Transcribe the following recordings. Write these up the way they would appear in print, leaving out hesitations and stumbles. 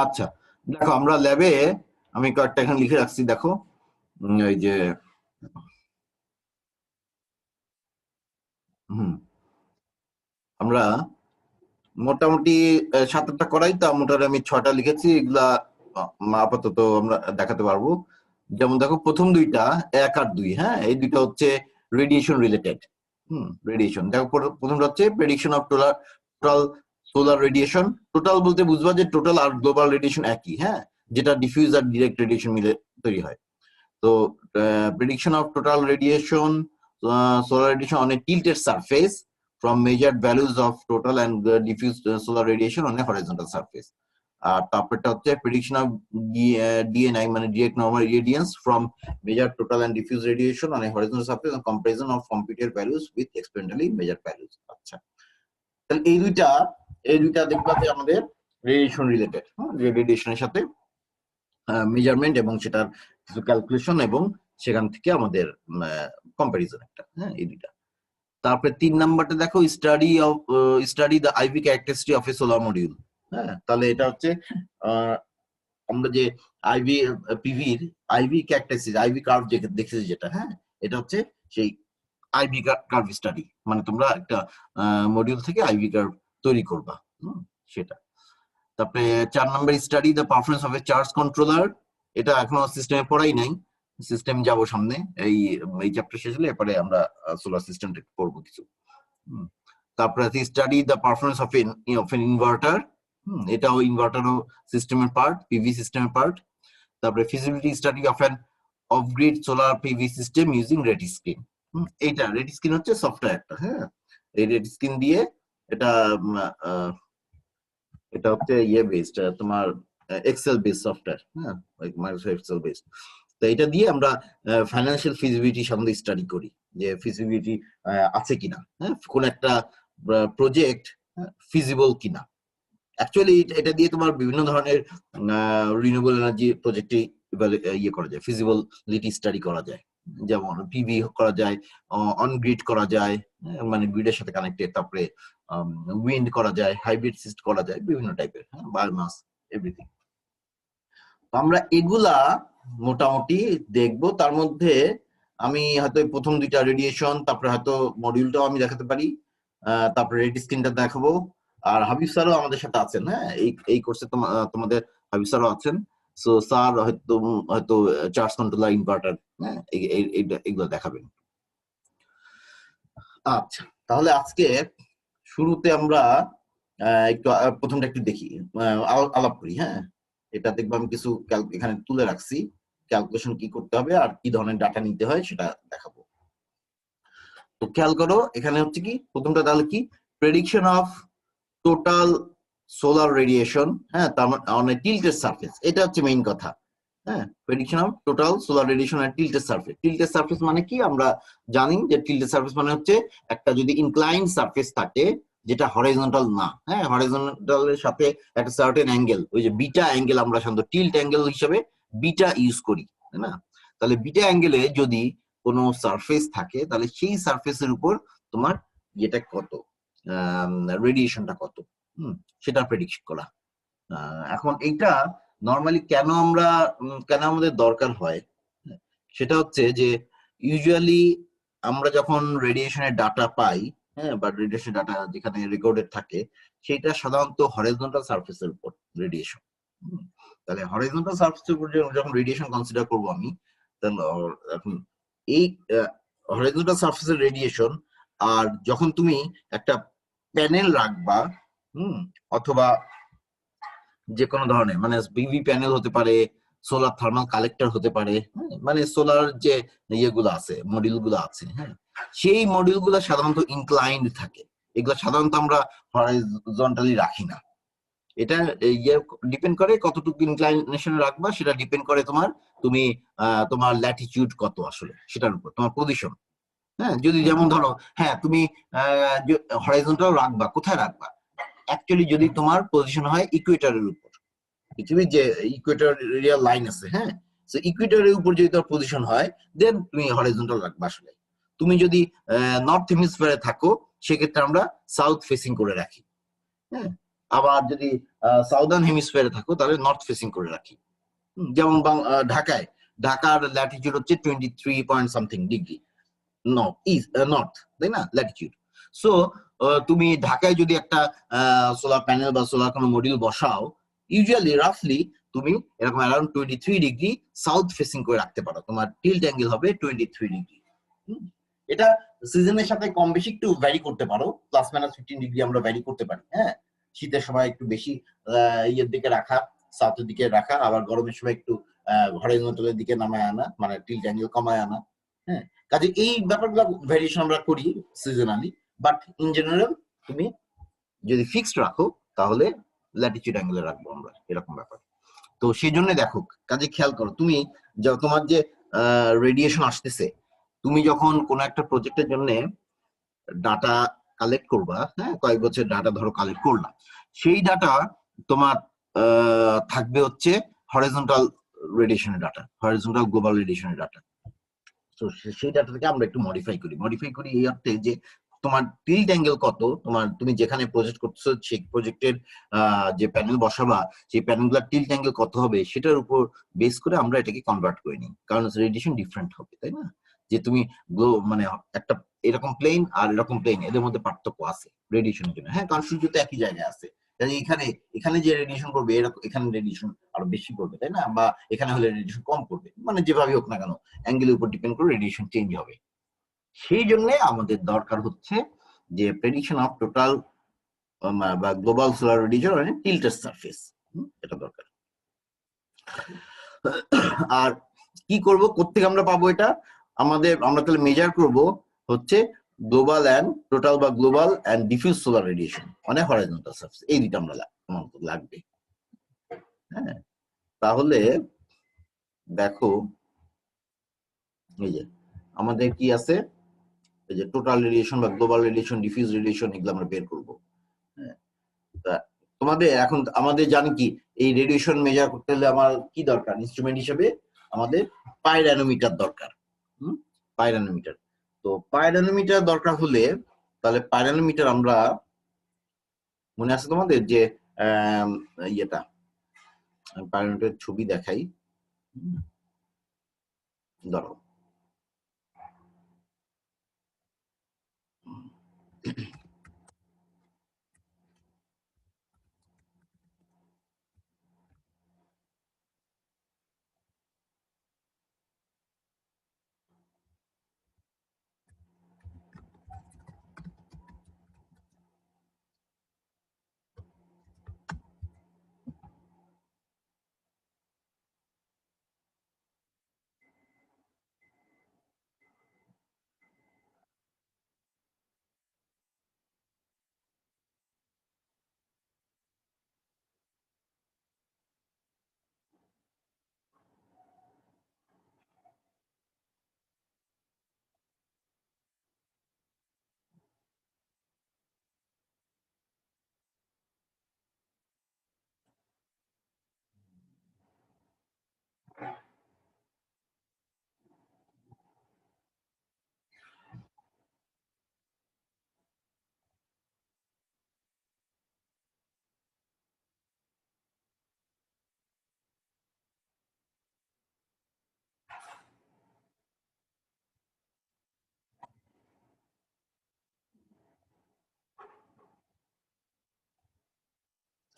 আচ্ছা, দেখো আমরা ল্যাবে, আমি কয়েকটা এখানে লিখে রাখছি, দেখো এই যে আমরা মোটামুটি 7-8টা করাই, তা মোটামুটি আমি 6টা লিখেছি, এগুলা আপাতত আমরা দেখাতে পারবো। যেমন দেখো প্রথম দুইটা 1 আর 2, হ্যাঁ, এই দুইটা হচ্ছে রেডিয়েশন রিলেটেড। রেডিয়েশন দেখো, প্রথমটা হচ্ছে prediction of total solar radiation. Total বলতে বুঝবা যে টোটাল আর গ্লোবাল রেডিয়েশন একই, হ্যাঁ, যেটা ডিফিউজ আর ডিরেক্ট রেডিয়েশন মিলে তৈরি হয়। তো prediction of total radiation, solar radiation on a tilted surface from measured values of total and diffused solar radiation on a horizontal surface. আর তারপরটা হচ্ছে prediction of DNI মানে direct normal irradiance from measured total and diffused radiation on a horizontal surface and comparison of computed values with experimentally measured values. আচ্ছা, তাহলে এই দুইটা দেখবা যে আমাদের রেডিয়েশন রিলেটেড, রেডিয়েশনের সাথে মেজারমেন্ট এবং সেটার কিছু ক্যালকুলেশন এবং সেখান থেকে আমাদের কম্পারিজন একটা, হ্যাঁ, এই দুইটা। তারপরে 3 নাম্বারটা দেখো, study the IV characteristic of a solar module. হ্যাঁ, তাহলে এটা হচ্ছে আমরা যে আইভি পিভির আইভি ক্যারেক্টারিস্টিক, আইভি কার্ভ দেখেছি যেটা, হ্যাঁ, এটা হচ্ছে সেই আইভি কার্ভ স্টাডি, মানে তোমরা একটা মডিউল থেকে আইভি কার্ভ তৈরি করবা, সেটা। তারপরে 4 number study the performance of A charge controller. এটা এখনো সিস্টেমে পড়াই নাই, সিস্টেম যাব সামনে, এই চ্যাপ্টার শেষ হলে এরপরে আমরা সোলার সিস্টেমটা পড়বো কিছু। তারপরে study the performance of N inverter. এটাও ইনভার্টারও সিস্টেমের পার্ট, পিভি সিস্টেমের পার্ট। তারপরে feasibility study of N of grid solar PV system using red screen. এইটা রেড স্ক্রিন হচ্ছে সফটওয়্যারটা, হ্যাঁ, এই রেড স্ক্রিন দিয়ে এটা এটা হচ্ছে ইয়ে বেসড, তোমার এক্সেল বেসড সফটওয়্যার, হ্যাঁ, মাইক্রোসফট এক্সেল বেসড। তো এটা দিয়ে আমরা ফাইন্যান্সিয়াল ফিজিবিলিটি সম্বন্ধে স্টাডি করি, যে ফিজিবিলিটি আছে কিনা, হ্যাঁ, কোন একটা প্রজেক্ট ফিজিবল কিনা। অ্যাকচুয়ালি এটা দিয়ে তোমার বিভিন্ন ধরনের রিনিউয়েবল এনার্জি প্রজেক্টে ইয়ে করা যায়, ফিজিবিলিটি স্টাডি করা যায়। যেমন পিভি করা যায়, অন গ্রিড করা যায়, মানে গ্রিডের সাথে কানেক্টেড, তারপরে উইন্ড করা যায়, হাইব্রিড সিস্টেম করা যায়, বিভিন্ন টাইপের, বায়োমাস, এভরিথিং। আমরা এগুলা মোটামুটি দেখবো। তার মধ্যে আমি হয়তো প্রথম দুইটা রেডিয়েশন, তারপরে হয়তো মডিউলটাও আমি দেখাতে পারি, তারপরে রেড স্ক্রিনটা দেখাবো। আর হাবিব স্যারও আমাদের সাথে আছেন, হ্যাঁ, এই কোর্সে তোমাদের হাবিব স্যারও আছেন। সো স্যার হয়তো চার্জ কন্ট্রোলার, ইনভার্টার, হ্যাঁ, এগুলো দেখাবেন। আচ্ছা, তাহলে আজকে শুরুতে আমরা একটু প্রথমটা একটু দেখি, আলাপ করি, হ্যাঁ। এটা দেখবো আমি কিছু এখানে তুলে রাখছি, ক্যালকুলেশন কি করতে হবে আর কি ধরনের ডাটা নিতে হয় সেটা দেখাবো। তো খেয়াল করো, এখানে হচ্ছে কি প্রথমটা, তাহলে কি prediction of total solar radiation, হ্যাঁ, তার অন এ টিল্টেড সারফেস, এটা হচ্ছে মেইন কথা, হ্যাঁ, prediction of total solar radiation on tilted surface. Tilted surface মানে কি আমরা জানি যে টিল্টেড সারফেস মানে হচ্ছে একটা যদি ইনক্লাইন সারফেস থাকে যেটা হরাইজন্টাল না, হ্যাঁ, হরাইজন্টালের সাথে একটা সার্টেন অ্যাঙ্গেল, ওই যে বিটা অ্যাঙ্গেল, আমরা সাধারণত টিল্ট অ্যাঙ্গেল হিসেবে বিটা ইউজ করি, তাই না? তাহলে বিটা অ্যাঙ্গেলে যদি কোনো সারফেস থাকে, তাহলে সেই সারফেসের উপর তোমার যেটা কত রেডিয়েশনটা কত, সেটা প্রেডিক্ট করা। এখন এইটা নর্মালি কেন আমাদের দরকার হয়, সেটা হচ্ছে যে ইউজুয়ালি আমরা যখন রেডিয়েশনের ডাটা পাই, হ্যাঁ, বা রেডিয়েশন ডাটা যেখানে রেকর্ডেড থাকে, সেটা সাধারণত হরাইজন্টাল সারফেসের উপর রেডিয়েশন। তাহলে হরাইজন্টাল সারফেসের উপর যখন রেডিয়েশন কনসিডার করবো আমি, তাহলে এখন এই হরাইজন্টাল সারফেসের রেডিয়েশন, আর যখন তুমি একটা প্যানেল রাখবা, অথবা যে কোনো ধরনের, মানে পিভি প্যানেল হতে পারে, সোলার থার্মাল কালেক্টর হতে পারে, মানে সোলার যে ইয়েগুলো আছে, মডিউল গুলো আছে, হ্যাঁ, সেই মডিউল গুলো সাধারণত ইনক্লাইন্ড থাকে। এগুলো সাধারণত আমরা হরাইজন্টালি রাখি না। এটা ইয়ে ডিপেন্ড করে কতটুকু ইনক্লাইনেশন রাখবা, সেটা ডিপেন্ড করে তোমার ল্যাটিটিউড কত আসলে, সেটার উপর তোমার পজিশন, হ্যাঁ। যদি যেমন ধরো, হ্যাঁ, তুমি হরাইজন্টাল রাখবা, কোথায় রাখবা? অ্যাকচুয়ালি যদি তোমার পজিশন হয় ইকুয়েটরের উপর, পৃথিবীর যে ইকুয়েটরিয়াল লাইন আছে, হ্যাঁ, সো ইকুয়েটরের উপর যদি তোমার পজিশন হয়, দেন তুমি হরাইজন্টাল রাখবা। আসলে তুমি যদি নর্থ হেমিসফিয়ারে থাকো, সেক্ষেত্রে আমরা সাউথ ফেসিং করে রাখি, হ্যাঁ। আবার যদি সাউদার্ন হেমিস্ফিয়ারে থাকো তাহলে নর্থ ফেসিং করে রাখি। যেমন ঢাকায়, ঢাকার ল্যাটিটিউড হচ্ছে 23 পয়েন্ট সামথিং ডিগ্রি নর্থ, তাই না, ল্যাটিটিউড। সো তুমি ঢাকায় যদি একটা সোলার প্যানেল বা সোলার কোনো মডিউল বসাও, ইউজুয়ালি রাফলি তুমি এরকম অ্যারাউন্ড 23 ডিগ্রি সাউথ ফেসিং করে রাখতে পারো, তোমার টিল্ট অ্যাঙ্গেল হবে 23 ডিগ্রি। এটা সিজনের সাথে কম বেশি একটু ভ্যারি করতে পারো, প্লাস মাইনাস 15 ডিগ্রি আমরা ভ্যারি করতে পারি। হ্যাঁ, শীতের সময় একটু বেশি ইয়ের দিকে রাখা, সাউথের দিকে রাখা, আবার গরমের সময় একটু হরাইজন্টালের দিকে নামায় আনা, মানে টিল্ট অ্যাঙ্গেল কমায় আনা। হ্যাঁ, কাজে এই ব্যাপারগুলো ভ্যারিয়েশন আমরা করি সিজনালি, বাট ইন জেনারেল তুমি যদি ফিক্সড রাখো তাহলে ল্যাটিটিউড অ্যাঙ্গেলে রাখবো আমরা, এরকম ব্যাপার। তো সেই জন্য দেখো, কাজে খেয়াল করো, তুমি তোমার যে রেডিয়েশন আসতেছে, তুমি যখন কোনো একটা প্রজেক্টের জন্য ডাটা কালেক্ট করবা, হ্যাঁ, কয়েক বছর ডাটা ধরো কালেক্ট করলাম, সেই ডাটা তোমার থাকবে হচ্ছে হরিজন্টাল রেডিয়েশনের ডাটা, হরিজন্টাল গ্লোবাল রেডিয়েশনের ডাটা। তো সেই ডাটাটাকে আমরা একটু মডিফাই করি এই অর্থে যে তোমার টিল্ট অ্যাঙ্গেল কত, তুমি যেখানে প্রজেক্ট করতেছো সেই প্রজেক্টের যে প্যানেল বসাবা, সেই প্যানেলগুলোর টিল্ট অ্যাঙ্গেল কত হবে সেটার উপর বেস করে আমরা এটাকে কনভার্ট করে নিই, কারণ রেডিয়েশন ডিফারেন্ট হবে, তাই না? যে তুমি মানে একটা এরকম প্লেন আর এরকম প্লেন, এদের মধ্যে পার্থক্য আছে রেডিয়েশনের জন্য। হ্যাঁ, কারণ সূর্য তো একই জায়গায় আছে, এখানে এখানে যে রেডিয়েশন করবে এরকম এখানে রেডিয়েশন আরো বেশি করবে, তাই না? বা এখানে হলে রেডিয়েশন কম করবে, মানে যেভাবে হোক না কেন অ্যাঙ্গেলের উপর ডিপেন্ড করে রেডিয়েশন চেঞ্জ হবে। সেই জন্য আমাদের দরকার হচ্ছে যে প্রেডিকশন অফ টোটাল বা গ্লোবাল সোলার রেডিয়েশন মানে টিল্টেড সারফেস, এটা দরকার। আর কি করব, কোত্থেকে আমরা পাবো এটা? আমরা তাহলে মেজার করব হচ্ছে গ্লোবাল অ্যান্ড টোটাল বা global and diffuse solar radiation মানে হরাইজন্টাল সারফেস, এই দুটো আমরা লাগবে। হ্যাঁ, তাহলে দেখো, এই যে আমাদের কি আছে, এই যে টোটাল রেডিয়েশন বা গ্লোবাল রেডিয়েশন, ডিফিউজ রেডিয়েশন, এগুলো আমরা বের করবো। হ্যাঁ, তোমাদের এখন আমাদের জানি কি, এই রেডিয়েশন মেজার করতে হলে আমার কি দরকার ইনস্ট্রুমেন্ট হিসেবে? আমাদের পাইরানোমিটার দরকার। পাইরানোমিটার, তো পাইরানোমিটার দরকার হলে তাহলে পাইরানোমিটার আমরা, মনে আছে তোমাদের যে ইয়েটা, পাইরানোমিটার ছবি দেখাই, ধরো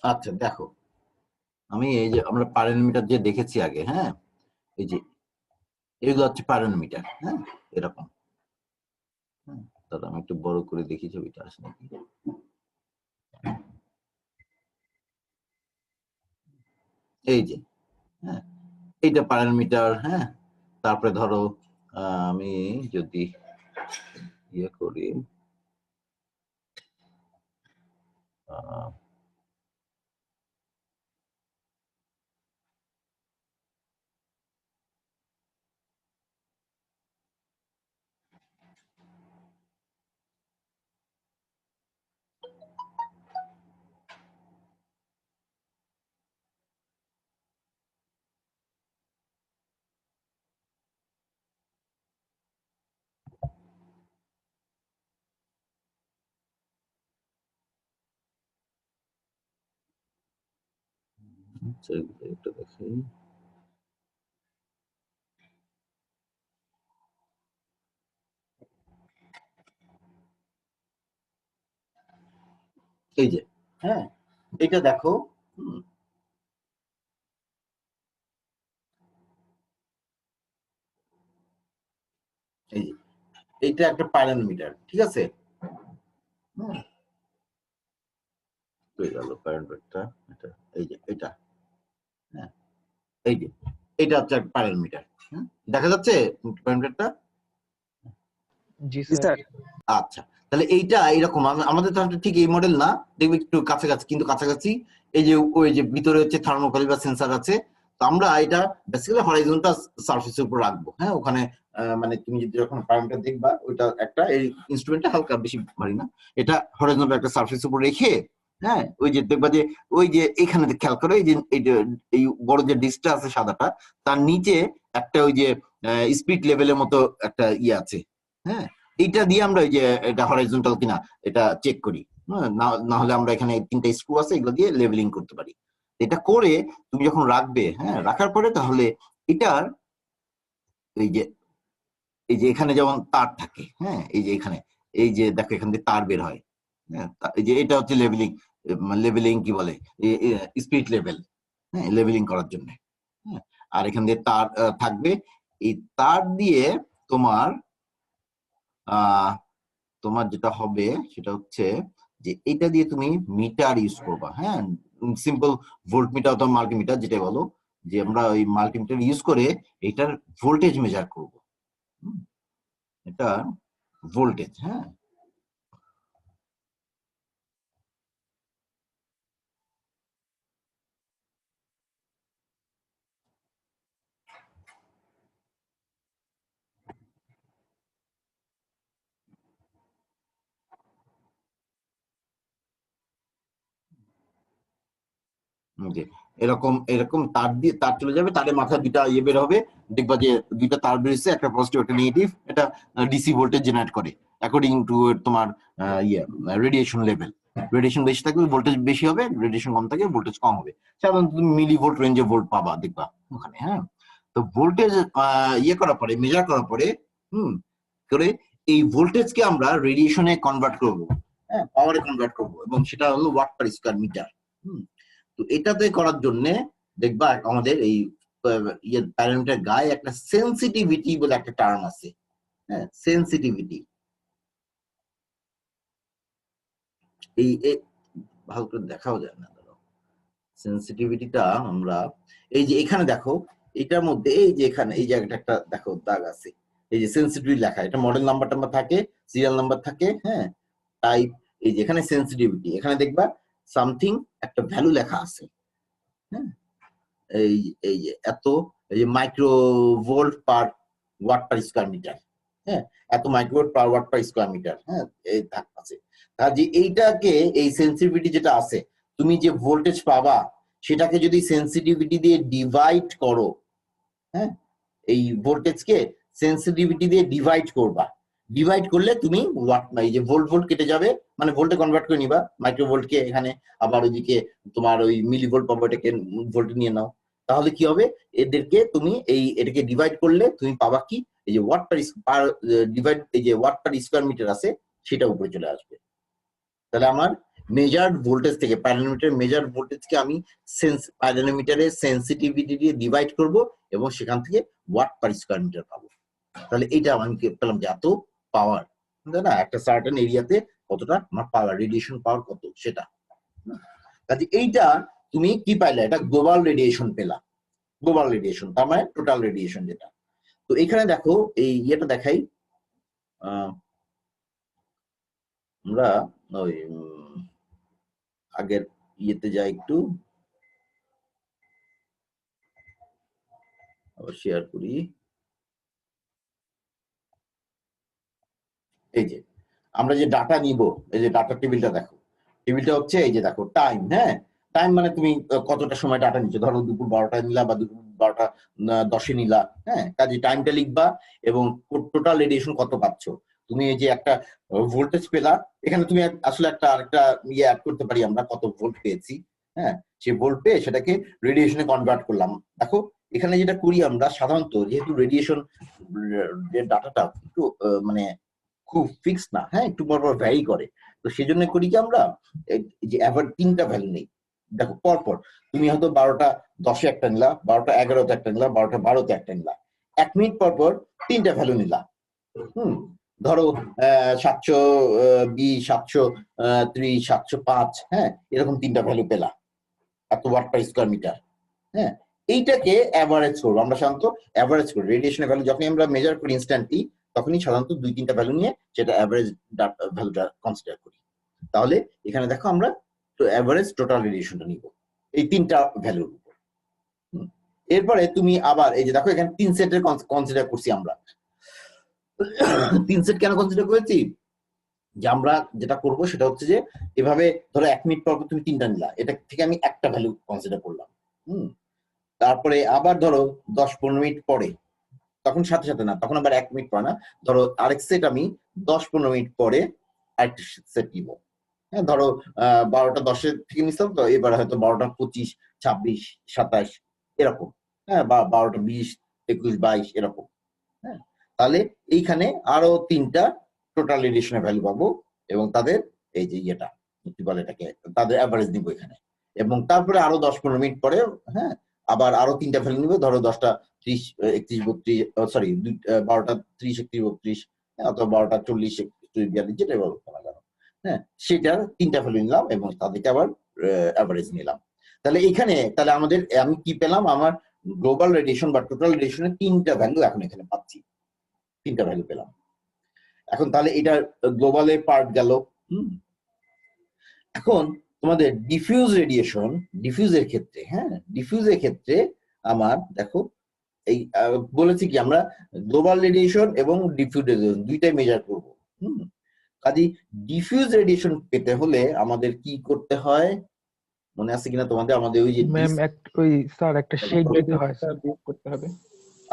আচ্ছা দেখো, আমি এই যে আমরা পাইরানোমিটার যে দেখেছি আগে, হ্যাঁ, এই যে এগুলো হচ্ছে পাইরানোমিটার, হ্যাঁ, এরকম। হ্যাঁ, তাহলে আমি একটু বড় করে দেখি ছবিটা আসে নাকি। এই যে, হ্যাঁ, এইটা পাইরানোমিটার। হ্যাঁ, তারপরে ধরো আমি যদি ইয়ে করি, আহ, এটা দেখি, এই যে হ্যাঁ এটা দেখো, এই যে এইটা একটা প্যারামিটার, ঠিক আছে? হয়ে গেল প্যারামিটারটা, এটা এই যে এটা, হ্যাঁ এই যে এটা হচ্ছে একটা প্যারামিটার, দেখা যাচ্ছে প্যারামিটারটা? জি স্যার। আচ্ছা, তাহলে এইটা এরকম আমাদের তাহলে ঠিক এই মডেল না, দেখবে একটু কাছাকাছি, কিন্তু কাছাকাছি। এই যে ওই যে ভিতরে হচ্ছে থার্মোকল বা সেন্সর আছে, তো আমরা এটা বেসিক্যালি হরাইজন্টাল সারফেসের উপর রাখবো, হ্যাঁ ওখানে মানে তুমি যদি যখন প্যারামিটার দেখবা ওইটা একটা, এই ইনস্ট্রুমেন্টটা হালকা বেশি ভারী না, এটা হরাইজন্টাল একটা সারফেসের উপর রেখে, হ্যাঁ ওই যে দেখবা যে ওই যে এখানে খেয়াল করো, এই যে এই বড় যে ডিসটা আছে সাদাটা, তার নিচে একটা ওই যে স্পিড লেভেলের মতো একটা ইয়ে আছে, হ্যাঁ এইটা দিয়ে আমরা ওই যে এটা হরাইজন্টাল কিনা এটা চেক করি, না হলে আমরা এখানে 3টা স্ক্রু আছে, এগুলো দিয়ে লেভেলিং করতে পারি। এটা করে তুমি যখন রাখবে, হ্যাঁ রাখার পরে তাহলে এটার এই যে এখানে যেমন তার থাকে, হ্যাঁ এই যে এখানে এই যে দেখো এখান থেকে তার বের হয়, হ্যাঁ এই যে এটা হচ্ছে লেভেলিং, লেভেলিং কি বলে, স্পিড লেভেল, হ্যাঁ লেভেলিং করার জন্য, হ্যাঁ আর এখান দিয়ে তার থাকবে। এই তার দিয়ে তোমার তোমার যেটা হবে সেটা হচ্ছে যে এটা দিয়ে তুমি মিটার ইউজ করবা, হ্যাঁ সিম্পল ভোল্ট মিটার অথবা মাল্টিমিটার যেটা বলো, যে আমরা ওই মাল্টিমিটার ইউজ করে এটার ভোল্টেজ মেজার করব, এটা ভোল্টেজ, হ্যাঁ যে এরকম এরকম তার দিয়ে তার চলে যাবে, তারের মাথা দুইটা ইয়ে বের হবে, দেখবা যে দুইটা তার বেরিয়েছে, একটা পজিটিভ একটা নেগেটিভ, এটা ডিসি ভোল্টেজ জেনারেট করে অ্যাকর্ডিং টু তোমার ইয়ে রেডিয়েশন লেভেল। রেডিয়েশন বেশি থাকলে ভোল্টেজ বেশি হবে, রেডিয়েশন কম থাকলে ভোল্টেজ কম হবে। সাধারণত তুমি মিলি ভোল্ট রেঞ্জে ভোল্ট পাবা দেখবা ওখানে, হ্যাঁ তো ভোল্টেজ ইয়ে করার পরে, মেজার করার পরে করে এই ভোল্টেজকে আমরা রেডিয়েশনে কনভার্ট করবো, হ্যাঁ পাওয়ারে কনভার্ট করবো, এবং সেটা হলো ওয়াট পার স্কয়ার মিটার। তো এটাতে করার জন্য দেখবা আমাদের এই প্যারামিটার গায়ে একটা সেন্সিটিভিটি বলে একটা টার্ম আছে, হ্যাঁ সেন্সিটিভিটি। এই ভালো করে দেখাও যায় না, সেন্সিটিভিটিটা আমরা এই যে এখানে দেখো, এটার মধ্যে এই যে এখানে এই জায়গাটা একটা দেখো দাগ আছে, এই যে সেন্সিটিভিটি লেখা, এটা মডেল নাম্বার টাম্বার থাকে, সিরিয়াল নাম্বার থাকে, হ্যাঁ টাইপ, এই যে এখানে সেন্সিটিভিটি, এখানে দেখবা সামথিং একটা ভ্যালু লেখা আছে, হ্যাঁ এই এই যে এত, এই যে micro volt per watt per square metre, হ্যাঁ এত microvolt per watt per square metre, হ্যাঁ এই আছে। কাজে এইটাকে এই সেন্সিটিভিটি যেটা আছে, তুমি যে ভোল্টেজ পাবা সেটাকে যদি সেন্সিটিভিটি দিয়ে ডিভাইড করো, হ্যাঁ এই ভোল্টেজকে সেন্সিটিভিটি দিয়ে ডিভাইড করবা, ডিভাইড করলে তুমি ওয়াট, এই যে ভোল্ট ভোল্ট কেটে যাবে, মানে ভোল্টে কনভার্ট করে নিবা মাইক্রোভোল্টকে এখানে, আবার ওইদিকে তোমার ওই মিলিভোল্ট পাবো, এটাকে ভোল্টে নিয়ে নাও, তাহলে কি হবে এদেরকে তুমি এই এটাকে ডিভাইড করলে তুমি পাবা কি, এই যে ওয়াট পার ডিভাইড, এই যে ওয়াট পার স্কয়ার মিটার আছে সেটা উপরে চলে আসবে। তাহলে আমার মেজার্ড ভোল্টেজ থেকে, প্যারামিটার মেজার্ড ভোল্টেজকে আমি প্যারামিটারের সেন্সিটিভিটি দিয়ে ডিভাইড করব, এবং সেখান থেকে ওয়াট পার স্কয়ার মিটার পাবো। তাহলে এইটা আমি পেলাম যে এত পাওয়ার, না একটা সার্টেন এরিয়াতে কতটা আমার পাওয়ার, রেডিয়েশন পাওয়ার কত সেটা। কাজে এইটা তুমি কি পাইলা, এটা গ্লোবাল রেডিয়েশন পেলা, গ্লোবাল রেডিয়েশন তার মানে টোটাল রেডিয়েশন যেটা। তো এখানে দেখো এই ইয়েটা দেখাই, আমরা ওই আগের ইয়েতে যাই একটু, আবার শেয়ার করি। এই যে আমরা যে ডাটা নিব, এই যে ডাটা টেবিলটা দেখো, টেবিলটা হচ্ছে এই যে দেখো টাইম, হ্যাঁ টাইম মানে তুমি কতটা সময় ডাটা নিচ্ছ, ধরো দুপুর 12টায় নিলা বা দুপুর 12:10 নিলা, হ্যাঁ কাজে টাইমটা লিখবা, এবং টোটাল রেডিয়েশন কত পাচ্ছ। তুমি এই যে একটা ভোল্টেজ পেলা, এখানে তুমি আসলে একটা আরেকটা ইয়ে অ্যাড করতে পারি আমরা, কত ভোল্ট পেয়েছি, হ্যাঁ, সেই ভোল্ট পেয়ে সেটাকে রেডিয়েশনে কনভার্ট করলাম। দেখো এখানে যেটা করি আমরা সাধারণত, যেহেতু রেডিয়েশন ডাটাটা একটু মানে খুব ফিক্স না, হ্যাঁ, একটু পরপর ভ্যারি করে, তো সেই জন্য করি কি আমরা যে আবার 3টা ভ্যালু নেই। দেখো পরপর তুমি হয়তো 12টা 10-এ একটা নিলা, 12টা 11-তে একটা নিলা, 12টা 12-তে একটা নিলা, 1 মিনিট পরপর 3টা ভ্যালু নিলা। ধরো 720, 730, 705, হ্যাঁ, এরকম 3টা ভ্যালু পেলা, এত ওয়াট পার স্কোয়ার মিটার। হ্যাঁ, এইটাকে অ্যাভারেজ করবো আমরা সাধারণত। অ্যাভারেজ করি রেডিয়েশনের ভ্যালু যখনই আমরা মেজার করি ইনস্ট্যান্টলি, তখনই সাধারণত 2-3টা ভ্যালু নিয়ে সেটা অ্যাভারেজ ভ্যালুটা কনসিডার করি। তাহলে এখানে দেখো আমরা অ্যাভারেজ টোটাল রেডিয়েশনটা নিব এই 3টা ভ্যালুর উপর। এরপরে তুমি আবার এই যে দেখো এখানে 3 সেটের কনসিডার করছি আমরা। 3 সেট কেন কনসিডার করেছি? যে আমরা যেটা করব সেটা হচ্ছে যে এভাবে ধরো 1 মিনিট পর তুমি 3টা নিলা, এটা থেকে আমি একটা ভ্যালু কনসিডার করলাম। তারপরে আবার ধরো 10-15 মিনিট পরে, তখন সাথে সাথে না, তখন আবার 1 মিনিট পরে না, ধরো আরেক সেট আমি 10-15 মিনিট পরে আরেকটা সেট নিব। হ্যাঁ, ধরো 12টা 10-এর থেকে নিছিলাম, তো এবার হয়তো 12টা 25, 26, 27 এরকম, হ্যাঁ, বা 12টা 20, 21, 22 এরকম। হ্যাঁ, তাহলে এইখানে আরো 3টা টোটাল রেডিয়েশনের ভ্যালু পাবো, এবং তাদের এই যে ইয়েটা কি বলে এটাকে, তাদের অ্যাভারেজ নিব এখানে। এবং তারপরে আরো 10-15 মিনিট পরে, হ্যাঁ, আবার আরো 3টা ভ্যালু নিব, ধরো 10টা 30, 31, 32, সরি 12টা 30, 31, 32, অথবা 12টা 40, 41, 42, যেটা বলো না কেন, হ্যাঁ, সেটার 3টা ভ্যালু নিলাম এবং তাদেরকে আবার অ্যাভারেজ নিলাম। তাহলে এখানে তাহলে আমাদের আমি কি পেলাম, আমার গ্লোবাল রেডিয়েশন বা টোটাল রেডিয়েশনের 3টা ভ্যালু এখন এখানে পাচ্ছি, 3টা ভ্যালু পেলাম। এখন তাহলে এটা গ্লোবালের পার্ট গেল। এখন তোমাদের ডিফিউজ রেডিয়েশন, ডিফিউজের ক্ষেত্রে, হ্যাঁ, ডিফিউজের ক্ষেত্রে আমার দেখো এই বলেছি কি আমরা গ্লোবাল রেডিয়েশন এবং ডিফিউজ রেডিয়েশন দুইটাই মেজার করব। কাজে ডিফিউজ রেডিয়েশন পেতে হলে আমাদের কি করতে হয় মনে আছে কিনা তোমাদের? আমাদের ওই যে ম্যাম ওই স্যার একটা শেড দিতে হয় স্যার, করতে হবে।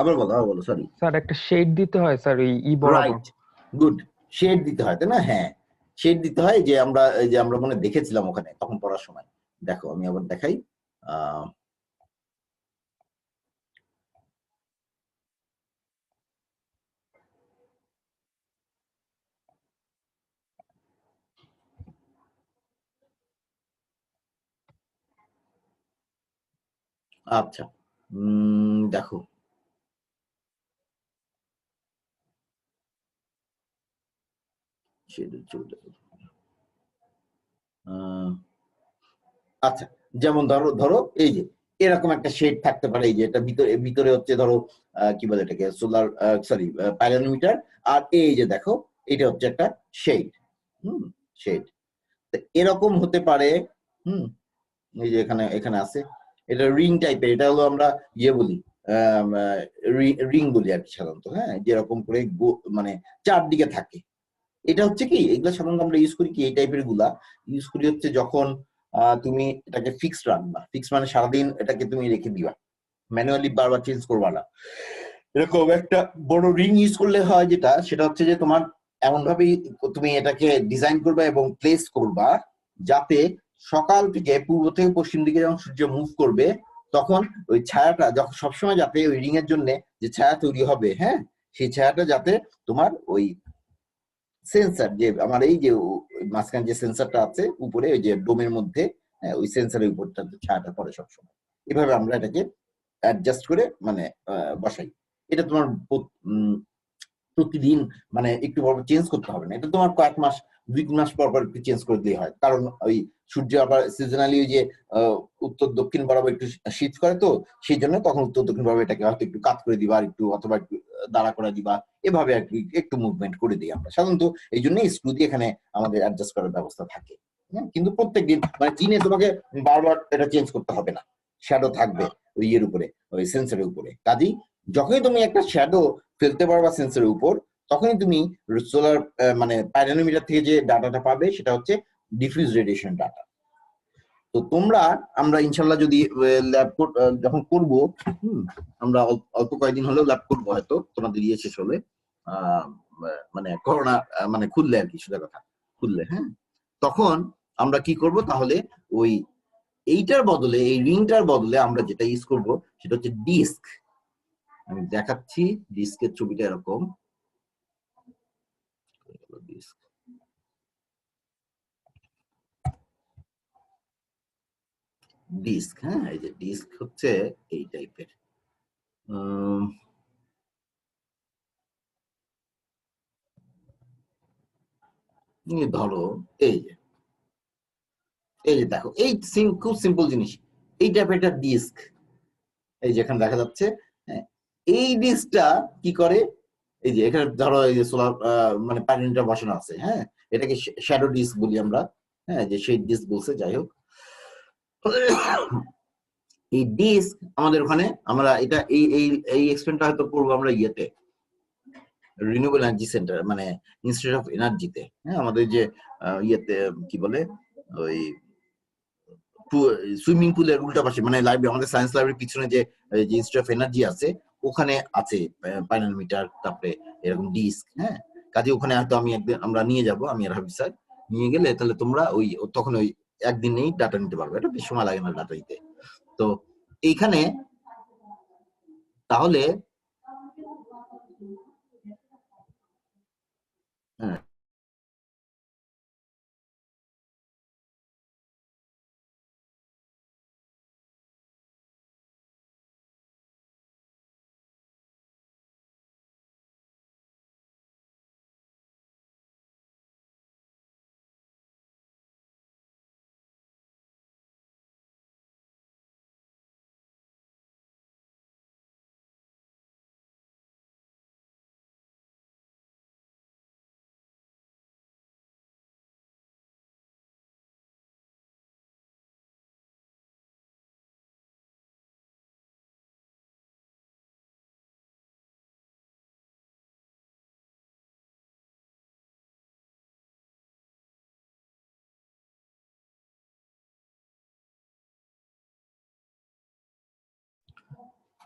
আবার বলো সরি স্যার একটা শেড দিতে হয় স্যার, এই বরাবর। রাইট, গুড, শেড দিতে হয় তাই না? হ্যাঁ, শেড দিতে হয়, যে আমরা মনে দেখেছিলাম ওখানে তখন পড়ার সময়। দেখো আমি আবার দেখাই, আচ্ছা, দেখো আচ্ছা, যেমন ধরো ধরো এই যে এরকম একটা শেড থাকতে পারে, এই যে এটা ভিতরে ভিতরে হচ্ছে ধরো কি বলে এটাকে, সোলার সরি পাইরোমিটার, আর এই যে দেখো এটা হচ্ছে একটা শেড। শেড এরকম হতে পারে। এই যে এখানে এখানে আছে, এটা রিং টাইপের, এটা হলো আমরা ইয়ে বলি, রিং বলি আর কি সাধারণত, হ্যাঁ, যেরকম করে মানে চারদিকে থাকে। এটা হচ্ছে কি, এগুলো সাধারণত আমরা ইউজ করি কি, এই টাইপের গুলা ইউজ করি হচ্ছে যখন তুমি এটাকে ফিক্সড রাখবা। ফিক্স মানে সারাদিন এটাকে তুমি রেখে দিবা, ম্যানুয়ালি বারবার চেঞ্জ করবা না। এরকম একটা বড় রিং ইউজ করলে হয় যেটা, সেটা হচ্ছে যে তোমার এমন ভাবেই তুমি এটাকে ডিজাইন করবা এবং প্লেস করবা যাতে সকাল থেকে পূর্ব থেকে পশ্চিম দিকে যখন সূর্য মুভ করবে, তখন ওই ছায়াটা যখন সবসময় যাতে ওই রিং এর জন্য যে ছায়া তৈরি হবে, হ্যাঁ, সেই ছায়াটা যাতে তোমার ওই সেন্সার, যে আমার এই যে মাঝখানে যে সেন্সারটা আছে উপরে ওই যে ডোমের মধ্যে, ওই সেন্সারের উপরটা ছায়াটা পড়ে সবসময়। এভাবে আমরা এটাকে অ্যাডজাস্ট করে মানে বসাই। এটা তোমার প্রতিদিন মানে একটু পর চেঞ্জ করতে হবে না, এটা তোমার কয়েক মাস 2-3 মাস পর পর একটু চেঞ্জ করে দিলেই হয়। কারণ ওই সূর্য আবার সিজনালি ওই যে উত্তর দক্ষিণ বরাবর একটু শীত করে, তো সেই জন্য তখন উত্তর দক্ষিণ বরাবর এটাকে হয়তো একটু কাত করে দিবা, আর একটু অথবা একটু দাঁড়া করে দিবা, এভাবে আর কি একটু মুভমেন্ট করে দিই আমরা সাধারণত। এই জন্য স্ক্রু দিয়ে এখানে আমাদের অ্যাডজাস্ট করার ব্যবস্থা থাকে। কিন্তু প্রত্যেকদিন মানে দিনে তোমাকে বারবার এটা চেঞ্জ করতে হবে না, শ্যাডো থাকবে ওই ইয়ের উপরে, ওই সেন্সরের উপরে। কাজেই যখনই তুমি একটা শ্যাডো ফেলতে পারবা সেন্সরের উপর, তখনই তুমি সোলার মানে পাইরোমিটার থেকে যে ডাটাটা পাবে সেটা হচ্ছে ডিফিউজ রেডিয়েশন ডাটা। তো তোমরা আমরা ইনশাল্লাহ যদি ল্যাব যখন করব, আমরা অল্প কয়েকদিন হলেও ল্যাব করবো, হয়তো তোমাদের ইয়ে শেষ হলে, মানে করোনা মানে খুললে আর কি, সোজা কথা খুললে, হ্যাঁ, তখন আমরা কি করব তাহলে ওই এইটার বদলে, এই রিংটার বদলে আমরা যেটা ইউজ করব সেটা হচ্ছে ডিস্ক। আমি দেখাচ্ছি, ডিস্কের ছবিটা এরকম। ডিস্ক, হ্যাঁ, এই যে ডিস্ক হচ্ছে এই টাইপের। ধরো এই যে, এই যে দেখো, এই খুব সিম্পল জিনিস, এই টাইপের একটা ডিস্ক, এই যে এখানে দেখা যাচ্ছে। হ্যাঁ, এই ডিস্কটা কি করে, এই যে এখানে ধরো এই যে সোলার মানে প্যানেলটা বসানো আছে, হ্যাঁ, এটাকে শ্যাডো ডিস্ক বলি আমরা, হ্যাঁ, যে সেই ডিস্ক বলছে, যাই হোক। এই ডিস্ক আমাদের ওখানে, আমরা এটা এই এই এই এক্সপেরিমেন্টটা হয়তো করবো আমরা ইয়েতে, রিনিউয়েবল এনার্জি সেন্টার, মানে ইনস্টিটিউট অফ এনার্জিতে, হ্যাঁ, আমাদের যে ইয়েতে কি বলে, ওই সুইমিং পুলের উল্টা পাশে, মানে লাইব্রেরি, আমাদের সায়েন্স লাইব্রেরির পিছনে যে ইনস্টিটিউট অফ এনার্জি আছে, ওখানে আছে প্যানেল মিটার, তারপরে এরকম ডিস্ক, হ্যাঁ। কাজে ওখানে হয়তো আমি একদিন আমরা নিয়ে যাব, আমি আর হাবিব স্যার নিয়ে গেলে, তাহলে তোমরা ওই তখন ওই একদিনেই ডাটা নিতে পারবে, এটা বেশি সময় লাগে না ডাটা নিতে। তো এইখানে তাহলে হ্যাঁ,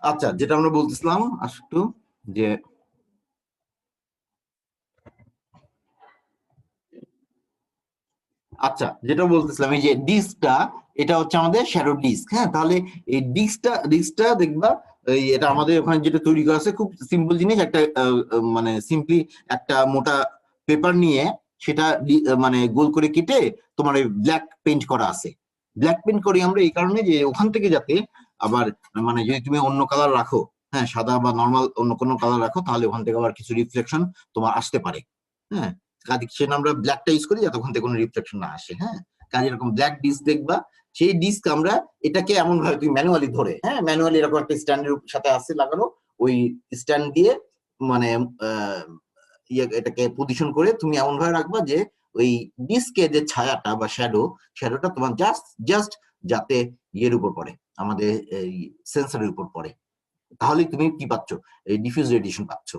আচ্ছা, যেটা আমরা বলতেছিলাম একটু, যে আচ্ছা, যেটা বলতেছিলাম, এই যে ডিস্কটা, এটা হচ্ছে আমাদের শ্যাডো ডিস্ক, হ্যাঁ। তাহলে এই ডিস্কটা দেখবা, এই এটা আমাদের ওখানে যেটা তৈরি করা আছে, খুব সিম্পল জিনিস, একটা মানে সিম্পলি একটা মোটা পেপার নিয়ে সেটা মানে গোল করে কেটে তোমার এই ব্ল্যাক পেইন্ট করা আছে। ব্ল্যাক পেইন্ট করি আমরা এই কারণে যে ওখান থেকে যাতে আবার, মানে যদি তুমি অন্য কালার রাখো, হ্যাঁ, সাদা বা নর্মাল অন্য কোনো কালার রাখো, তাহলে ওখান থেকে আবার কিছু রিফ্লেকশন তোমার আসতে পারে, হ্যাঁ। কাজে সেটা আমরা ব্ল্যাকটা ইউজ করি যাতে ওখান থেকে কোনো রিফ্লেকশন না আসে, হ্যাঁ। কাজে এরকম ব্ল্যাক ডিস্ক দেখবা, সেই ডিস্ক আমরা এটাকে এমন ভাবে তুমি ম্যানুয়ালি ধরে, হ্যাঁ, ম্যানুয়ালি এরকম একটা স্ট্যান্ডের সাথে আছে লাগানো, ওই স্ট্যান্ড দিয়ে মানে এটাকে পজিশন করে তুমি এমন ভাবে রাখবা যে ওই ডিস্কের যে ছায়াটা বা শ্যাডোটা তোমার জাস্ট জাস্ট যাতে ইয়ের উপর পড়ে, আমাদের এই সেন্সরের উপর পড়ে, তাহলে তুমি কি পাচ্ছ, এই ডিফিউজ রেডিয়েশন পাচ্ছ,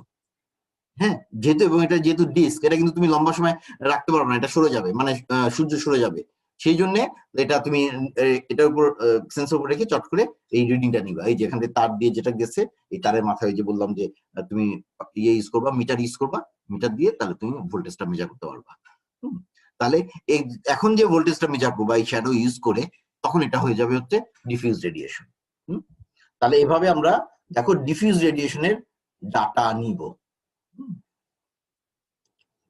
হ্যাঁ। যেহেতু, এবং এটা যেহেতু ডিস্ক, এটা কিন্তু তুমি লম্বা সময় রাখতে পারবে না, এটা সরে যাবে, মানে সূর্য সরে যাবে, সেই জন্য এটা তুমি এটার উপর সেন্সর উপর রেখে চট করে এই রিডিংটা নিবা। এই যে এখান থেকে তার দিয়ে যেটা গেছে, এই তারের মাথায়, যে বললাম যে তুমি ইয়ে ইউজ করবা, মিটার ইউজ করবা, মিটার দিয়ে তাহলে তুমি ভোল্টেজটা মেজার করতে পারবা। তাহলে এখন যে ভোল্টেজটা মেজার করবা এই শ্যাডো ইউজ করে, তখন এটা হয়ে যাবে হচ্ছে ডিফিউজ রেডিয়েশন। তাহলে এভাবে আমরা দেখো ডিফিউজ রেডিয়েশনের ডাটা নিব।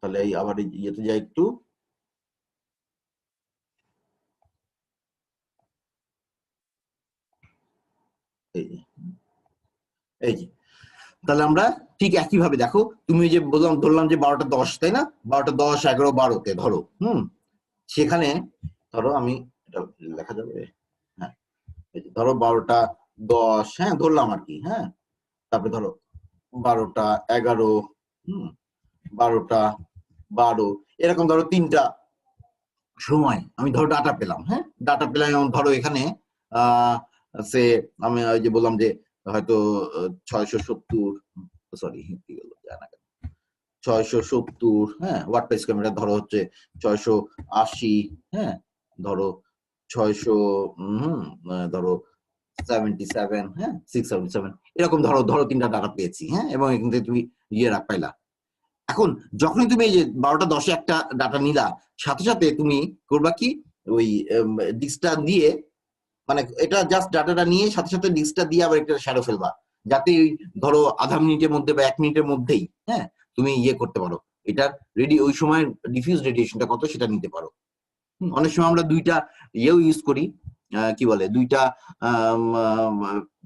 তাহলে এই আবার ইয়েতে যাই একটু, এই যে তাহলে আমরা ঠিক একই ভাবে দেখো, তুমি যে বললাম, ধরলাম যে 12টা 10, তাই না, 12টা 10, 11, 12তে ধরো, সেখানে ধরো, আমি এটা লেখা যাবে, হ্যাঁ, ধরো 12টা 10, হ্যাঁ, ধরলাম আর কি, হ্যাঁ। তারপরে ধরো 12টা 11, 12টা 12, এরকম ধরো 3টা সময় আমি ধরো ডাটা পেলাম, হ্যাঁ, ডাটা পেলাম, যেমন ধরো এখানে আহ সে আমি ওই যে বললাম যে হয়তো 670, সরি, কি বলবো জানা, 670, হ্যাঁ, ওয়াট পার স্কয়ার মিটার, ধরো হচ্ছে 680, হ্যাঁ, ধরো 600, ধরো 77, হ্যাঁ, 677, এরকম ধরো ধরো 3টা ডাটা পেয়েছি, হ্যাঁ, এবং এখান থেকে তুমি ইয়ে পাইলা। এখন যখনই তুমি এই যে 12টা 10-এ একটা ডাটা নিলা, সাথে সাথে তুমি করবা কি, ওই ডিস্কটা দিয়ে মানে এটা জাস্ট ডাটাটা নিয়ে সাথে সাথে ডিস্কটা দিয়ে আবার একটা শ্যাডো ফেলবা, যাতে ধরো আধা মিনিটের মধ্যে বা 1 মিনিটের মধ্যেই হ্যাঁ তুমি ইয়ে করতে পারো, এটার ওই সময় ডিফিউজ রেডিয়েশনটা কত সেটা নিতে পারো। অনেক সময় আমরা দুইটা ইয়েও ইউজ করি, কি বলে, দুইটা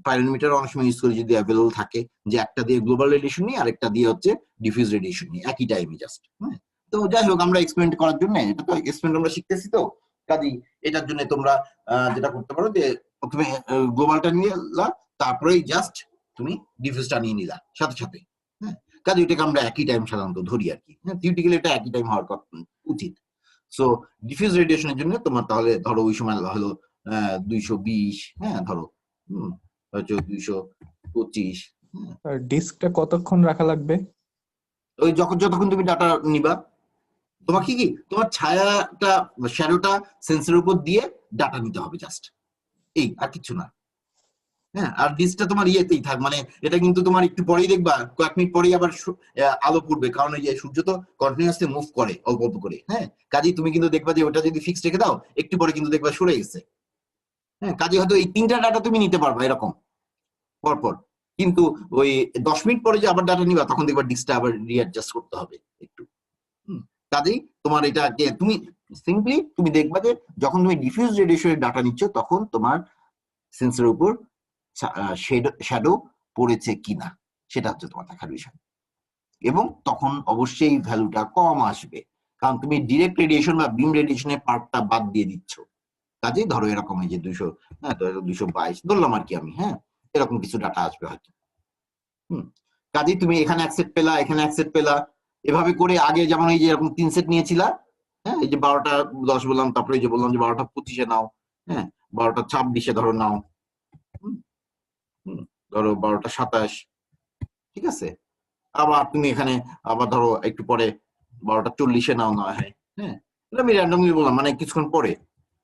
পাইরোমিটার অনেক সময় ইউজ করি যদি অ্যাভেলেবল থাকে, যে একটা দিয়ে গ্লোবাল রেডিয়েশন নিই আরেকটা দিয়ে হচ্ছে ডিফিউজ রেডিয়েশন নিই একই টাইমে জাস্ট। হ্যাঁ, তো যাই হোক, আমরা এক্সপেরিমেন্ট করার জন্য, এটা তো এক্সপেরিমেন্ট আমরা শিখতেছি, তো কাজেই এটার জন্য তোমরা যেটা করতে পারো যে প্রথমে গ্লোবালটা নিয়ে তারপরেই জাস্ট তুমি ডিফিউজটা নিয়ে নিলা সাথে সাথে। হ্যাঁ, কাজে এটাকে আমরা একই টাইম সাধারণত ধরি আর কি। হ্যাঁ, থিওরিটিক্যালি এটা একই টাইম হওয়ার উচিত। সো ডিফিউজ রেডিয়েশনের জন্য তোমার তাহলে ধরো ওই সময় হলো 220, হ্যাঁ ধরো হয়তো 225। আর ডিস্কটা কতক্ষণ রাখা লাগবে? ওই যতক্ষণ তুমি ডাটা নিবা, তোমাকে কি তোমার ছায়াটা শ্যাডোটা সেন্সরের উপর দিয়ে ডাটা নিতে হবে জাস্ট, এই আর কিছু না। হ্যাঁ, আর ডিস্কটা তোমার ইয়েতেই থাক, মানে এটা কিন্তু তোমার একটু পরেই দেখবা কয়েক মিনিট পরেই আবার আলো পড়বে, কারণ এই যে সূর্য তো কন্টিনিউয়াসলি মুভ করে অল্প অল্প করে। হ্যাঁ, কাজেই তুমি কিন্তু দেখবা যে ওটা যদি ফিক্স রেখে দাও একটু পরে কিন্তু দেখবা সরে গেছে। হ্যাঁ, কাজে হয়তো এই 3টা ডাটা তুমি নিতে পারবা এরকম পরপর, কিন্তু ওই 10 মিনিট পরে যে আবার ডাটা নিবা তখন দেখবা ডিস্কটা আবার রিঅ্যাডজাস্ট করতে হবে একটু। কাজেই তোমার এটা যে তুমি সিম্পলি তুমি দেখবা যে যখন তুমি ডিফিউজ রেডিয়েশনের ডাটা নিচ্ছ তখন তোমার সেন্সরের উপর শ্যাডো পড়েছে কিনা সেটা হচ্ছে তোমার দেখার বিষয়, এবং তখন অবশ্যই ভ্যালুটা কম আসবে, কারণ তুমি ডিরেক্ট রেডিয়েশন বা বিম রেডিয়েশনের পার্টটা বাদ দিয়ে দিচ্ছ। কাজেই ধরো এরকম এই যে 200, হ্যাঁ 222 ধরলাম আর কি আমি, হ্যাঁ এরকম কিছু ডাটা আসবে হয়তো। কাজেই তুমি এখানে অ্যাকসেপ্ট পেলা, এখানে অ্যাকসেপ্ট পেলা, এভাবে করে আগে যেমন এই যে এরকম 3 সেট নিয়েছিলা, হ্যাঁ এই যে 12টা 10 বললাম, তারপরে এই যে বললাম যে 12টা 25-এ নাও, হ্যাঁ 12টা 26-এ ধরো নাও, ধরো 12টা 27, ঠিক আছে। আবার তুমি এখানে আবার ধরো একটু পরে 12টা 40-এ নাও না হয়, হ্যাঁ এটা আমি র্যান্ডমলি বললাম, মানে কিছুক্ষণ পরে।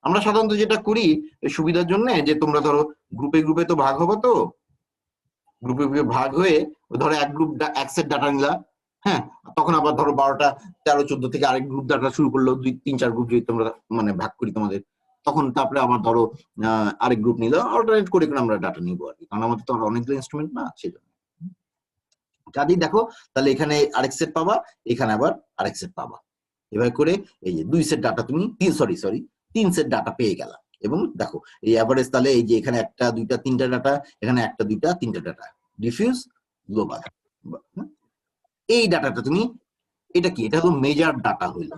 আমরা সাধারণত যেটা করি সুবিধার জন্য, যে তোমরা ধরো গ্রুপে গ্রুপে তো ভাগ হবে, তো গ্রুপে গ্রুপে ভাগ হয়ে ধরো এক গ্রুপ এক সেট ডাটা নিলা, হ্যাঁ তখন আবার ধরো 12টা 13 14 থেকে আরেক গ্রুপ ডাটা শুরু করলো, 2 3 4 গ্রুপ যদি তোমরা মানে ভাগ করি তোমাদের, তখন তারপরে আবার ধরো আরেক গ্রুপ নিলো, অল্টারনেট করে আমরা ডাটা নিবো আর কি, কারণ আমাদের তো অনেকগুলো ইনস্ট্রুমেন্ট না সেজন্য। কাজেই দেখো তাহলে এখানে আরেক সেট পাবা, এখানে আবার আরেক সেট পাবা, এভাবে করে এই যে 2 সেট ডাটা তুমি 3 সেট ডাটা পেয়ে গেলা। এবং দেখো এই অ্যাভারেজ তাহলে এই যে এখানে 1টা 2টা 3টা ডাটা, এখানে 1টা 2টা 3টা ডাটা, ডিফিউজ গ্লোবাল। এই ডাটাটা তুমি, এটা কি, এটা হলো মেজার ডাটা হইলো।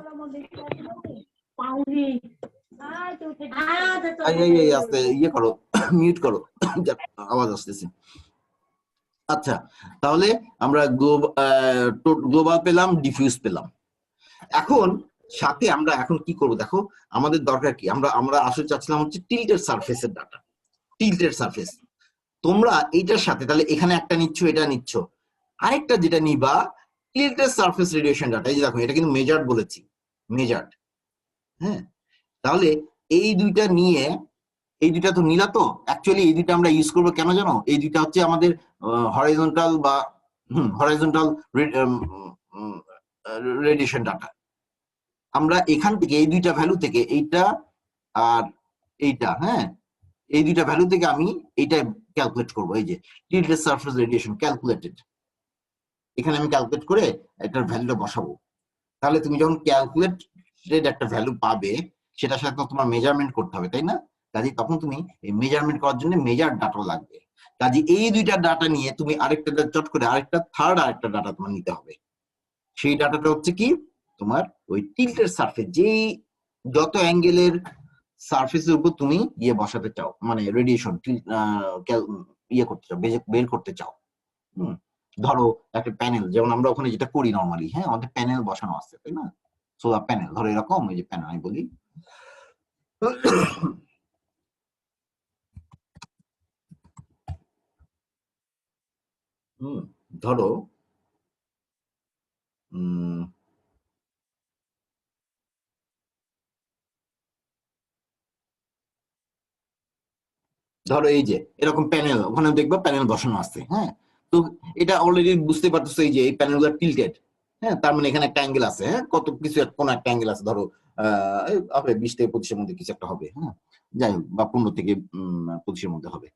আস্তে ইয়ে করো, মিউট করো, আওয়াজ আসতেছে। আচ্ছা, তাহলে আমরা গ্লোবাল পেলাম, ডিফিউজ পেলাম। এখন সাথে আমরা এখন কি করব, দেখো আমাদের দরকার কি, আমরা আসলে চাচ্ছিলাম হচ্ছে টিল্টেড সারফেসের ডাটা, টিল্টেড সারফেস। তোমরা এইটার সাথে তাহলে এখানে একটা নিচ্ছ, এটা নিচ্ছ, আরেকটা যেটা নিবা টিল্টেড সারফেস রেডিয়েশন ডাটা। এই যে দেখো এটা কিন্তু মেজার্ড বলেছি, মেজার্ড। হ্যাঁ, তাহলে এই দুইটা নিয়ে, এই দুইটা তো নিলা, তো অ্যাকচুয়ালি এই দুইটা আমরা ইউজ করবো কেন জানো, এই দুইটা হচ্ছে আমাদের হরাইজন্টাল বা হরাইজন্টাল রেডিয়েশন ডাটা। আমরা এখান থেকে এই দুইটা ভ্যালু থেকে, এইটা আর এইটা, হ্যাঁ এই দুইটা ভ্যালু থেকে আমি এইটা ক্যালকুলেট করবো, এই যে টিল্টেড সারফেস রেডিয়েশন ক্যালকুলেটেড, এখানে আমি ক্যালকুলেট করে এটার ভ্যালুটা বসাবো। তাহলে তুমি যখন ক্যালকুলেটেড একটা ভ্যালু পাবে, সেটার সাথে তোমার মেজারমেন্ট করতে হবে, তাই না? কাজে তখন তুমি এই মেজারমেন্ট করার জন্য মেজার ডাটা লাগবে। কাজে এই দুইটা ডাটা নিয়ে তুমি আরেকটা চট করে আরেকটা ডাটা তোমার নিতে হবে। সেই ডাটাটা হচ্ছে কি, তোমার ওই টিল্টেড সারফেস, যেই যত অ্যাঙ্গেলের সারফেসের উপর তুমি ইয়ে বসাতে চাও, মানে রেডিয়েশন ইয়ে করতে চাও, বের করতে চাও। ধরো একটা প্যানেল, যেমন আমরা ওখানে যেটা করি নর্মালি, হ্যাঁ আমাদের প্যানেল বসানো আছে, তাই না? সোলার প্যানেল ধরো এরকম, এই যে প্যানেল আমি বলি, ধরো ধরো এই যে এরকম প্যানেল, ওখানে দেখবা প্যানেল বসানো আছে, হ্যাঁ তো এটা অলরেডি বুঝতে পারতেছো, এই যে এই প্যানেল গুলো টিল্টেড, হ্যাঁ, তার মানে এখানে একটা অ্যাঙ্গেল আছে, হ্যাঁ, কত কিছু কোন একটা অ্যাঙ্গেল আছে, ধরো হবে 20 থেকে 25 মধ্যে কিছু একটা হবে, হ্যাঁ, যাই হোক, বা 15 থেকে 25 মধ্যে হবে।